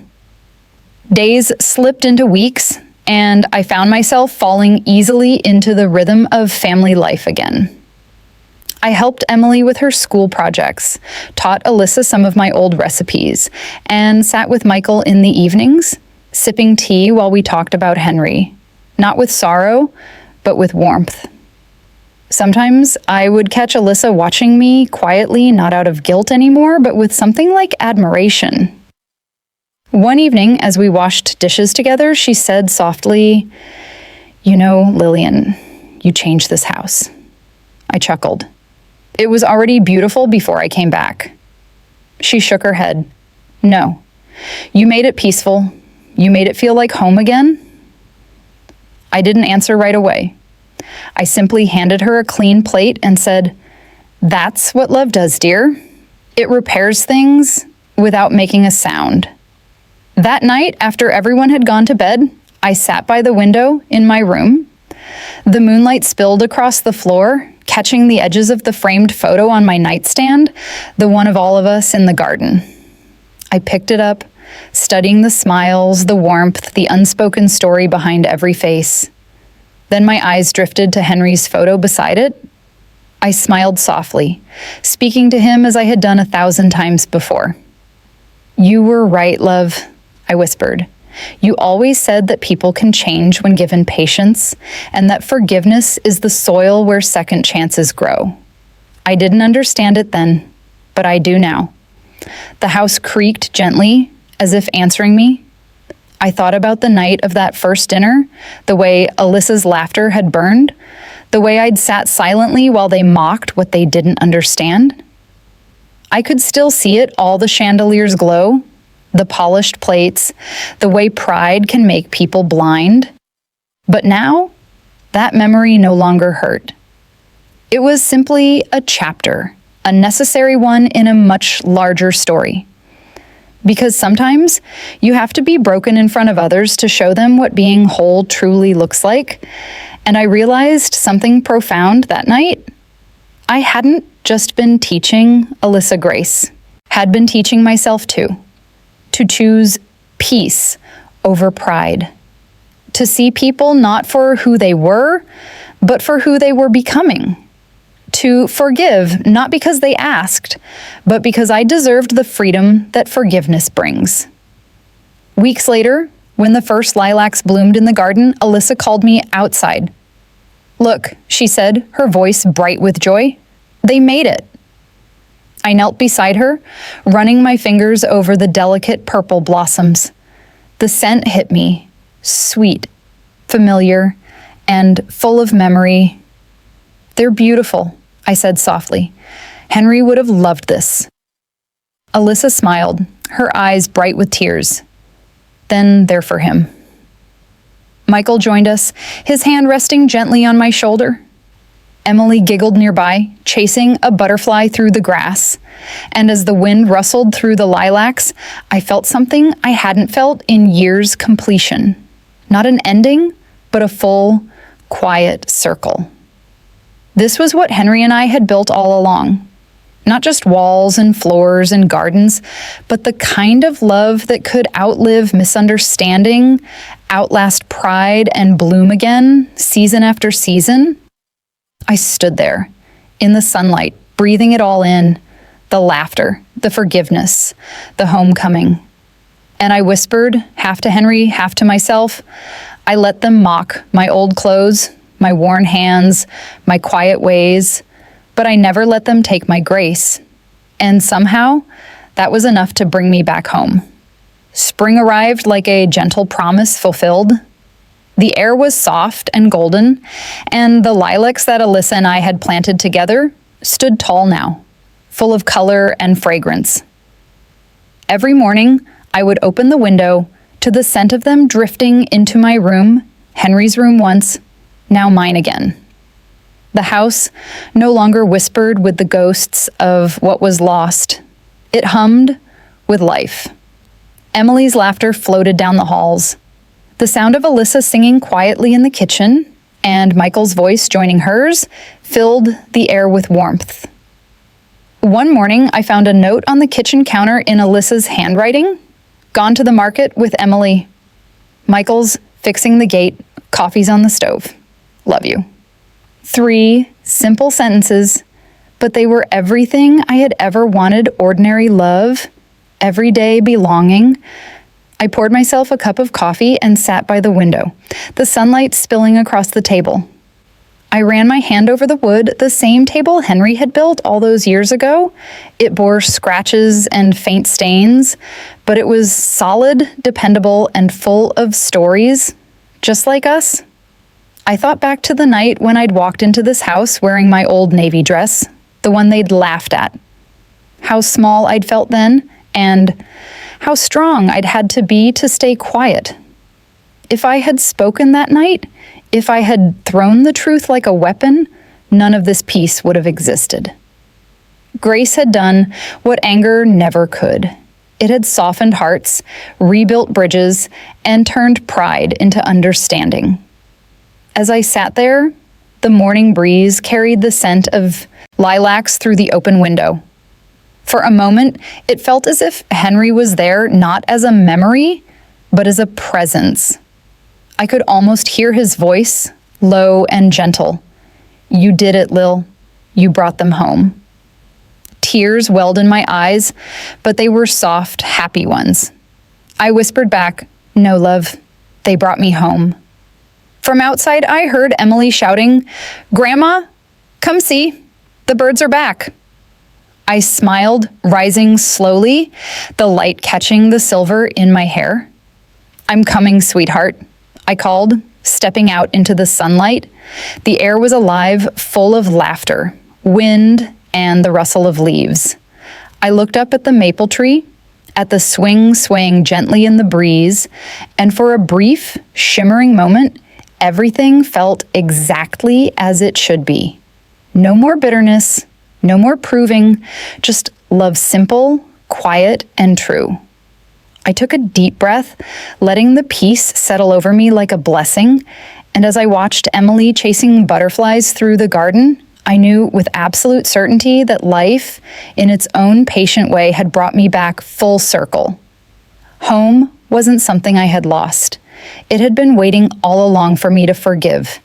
Days slipped into weeks, and I found myself falling easily into the rhythm of family life again. I helped Emily with her school projects, taught Alyssa some of my old recipes, and sat with Michael in the evenings, sipping tea while we talked about Henry, not with sorrow, but with warmth. Sometimes I would catch Alyssa watching me quietly, not out of guilt anymore, but with something like admiration. One evening, as we washed dishes together, she said softly, "You know, Lillian, you changed this house." I chuckled. "It was already beautiful before I came back." She shook her head. "No, you made it peaceful. You made it feel like home again." I didn't answer right away. I simply handed her a clean plate and said, "That's what love does, dear. It repairs things without making a sound." That night, after everyone had gone to bed, I sat by the window in my room. The moonlight spilled across the floor, catching the edges of the framed photo on my nightstand, the one of all of us in the garden. I picked it up, studying the smiles, the warmth, the unspoken story behind every face. Then my eyes drifted to Henry's photo beside it. I smiled softly, speaking to him as I had done 1,000 times before. "You were right, love," I whispered. "You always said that people can change when given patience, and that forgiveness is the soil where second chances grow." I didn't understand it then, but I do now. The house creaked gently, as if answering me. I thought about the night of that first dinner, the way Alyssa's laughter had burned, the way I'd sat silently while they mocked what they didn't understand. I could still see it, all the chandeliers glow, the polished plates, the way pride can make people blind. But now, that memory no longer hurt. It was simply a chapter, a necessary one in a much larger story. Because sometimes you have to be broken in front of others to show them what being whole truly looks like. And I realized something profound that night. I hadn't just been teaching Alyssa grace, had been teaching myself too. to choose peace over pride, to see people not for who they were, but for who they were becoming, to forgive not because they asked, but because I deserved the freedom that forgiveness brings. Weeks later, when the first lilacs bloomed in the garden, Alyssa called me outside. "Look," she said, her voice bright with joy, "they made it." I knelt beside her, running my fingers over the delicate purple blossoms. The scent hit me, sweet, familiar, and full of memory. "They're beautiful," I said softly. "Henry would have loved this." Alyssa smiled, her eyes bright with tears. "Then they're for him." Michael joined us, his hand resting gently on my shoulder. Emily giggled nearby, chasing a butterfly through the grass. And as the wind rustled through the lilacs, I felt something I hadn't felt in years: completion. Not an ending, but a full, quiet circle. This was what Henry and I had built all along. Not just walls and floors and gardens, but the kind of love that could outlive misunderstanding, outlast pride, and bloom again, season after season. I stood there, in the sunlight, breathing it all in, the laughter, the forgiveness, the homecoming. And I whispered, half to Henry, half to myself. I let them mock my old clothes, my worn hands, my quiet ways, but I never let them take my grace. And somehow, that was enough to bring me back home. Spring arrived like a gentle promise fulfilled. The air was soft and golden, and the lilacs that Alyssa and I had planted together stood tall now, full of color and fragrance. Every morning, I would open the window to the scent of them drifting into my room, Henry's room once, now mine again. The house no longer whispered with the ghosts of what was lost. It hummed with life. Emily's laughter floated down the halls. The sound of Alyssa singing quietly in the kitchen and Michael's voice joining hers filled the air with warmth. One morning, I found a note on the kitchen counter in Alyssa's handwriting. "Gone to the market with Emily. Michael's fixing the gate. Coffee's on the stove. Love you." 3 simple sentences, but they were everything I had ever wanted: ordinary love, everyday belonging. I poured myself a cup of coffee and sat by the window, the sunlight spilling across the table. I ran my hand over the wood, the same table Henry had built all those years ago. It bore scratches and faint stains, but it was solid, dependable, and full of stories, just like us. I thought back to the night when I'd walked into this house wearing my old navy dress, the one they'd laughed at. How small I'd felt then, and how strong I'd had to be to stay quiet. If I had spoken that night, if I had thrown the truth like a weapon, none of this peace would have existed. Grace had done what anger never could. It had softened hearts, rebuilt bridges, and turned pride into understanding. As I sat there, the morning breeze carried the scent of lilacs through the open window. For a moment, it felt as if Henry was there not as a memory, but as a presence. I could almost hear his voice, low and gentle. "You did it, Lil. You brought them home." Tears welled in my eyes, but they were soft, happy ones. I whispered back, "No, love. They brought me home." From outside, I heard Emily shouting, "Grandma, come see. The birds are back." I smiled, rising slowly, the light catching the silver in my hair. "I'm coming, sweetheart," I called, stepping out into the sunlight. The air was alive, full of laughter, wind, and the rustle of leaves. I looked up at the maple tree, at the swing swaying gently in the breeze, and for a brief, shimmering moment, everything felt exactly as it should be. No more bitterness, no more proving, just love, simple, quiet, and true. I took a deep breath, letting the peace settle over me like a blessing, and as I watched Emily chasing butterflies through the garden, I knew with absolute certainty that life, in its own patient way, had brought me back full circle. Home wasn't something I had lost. It had been waiting all along for me to forgive,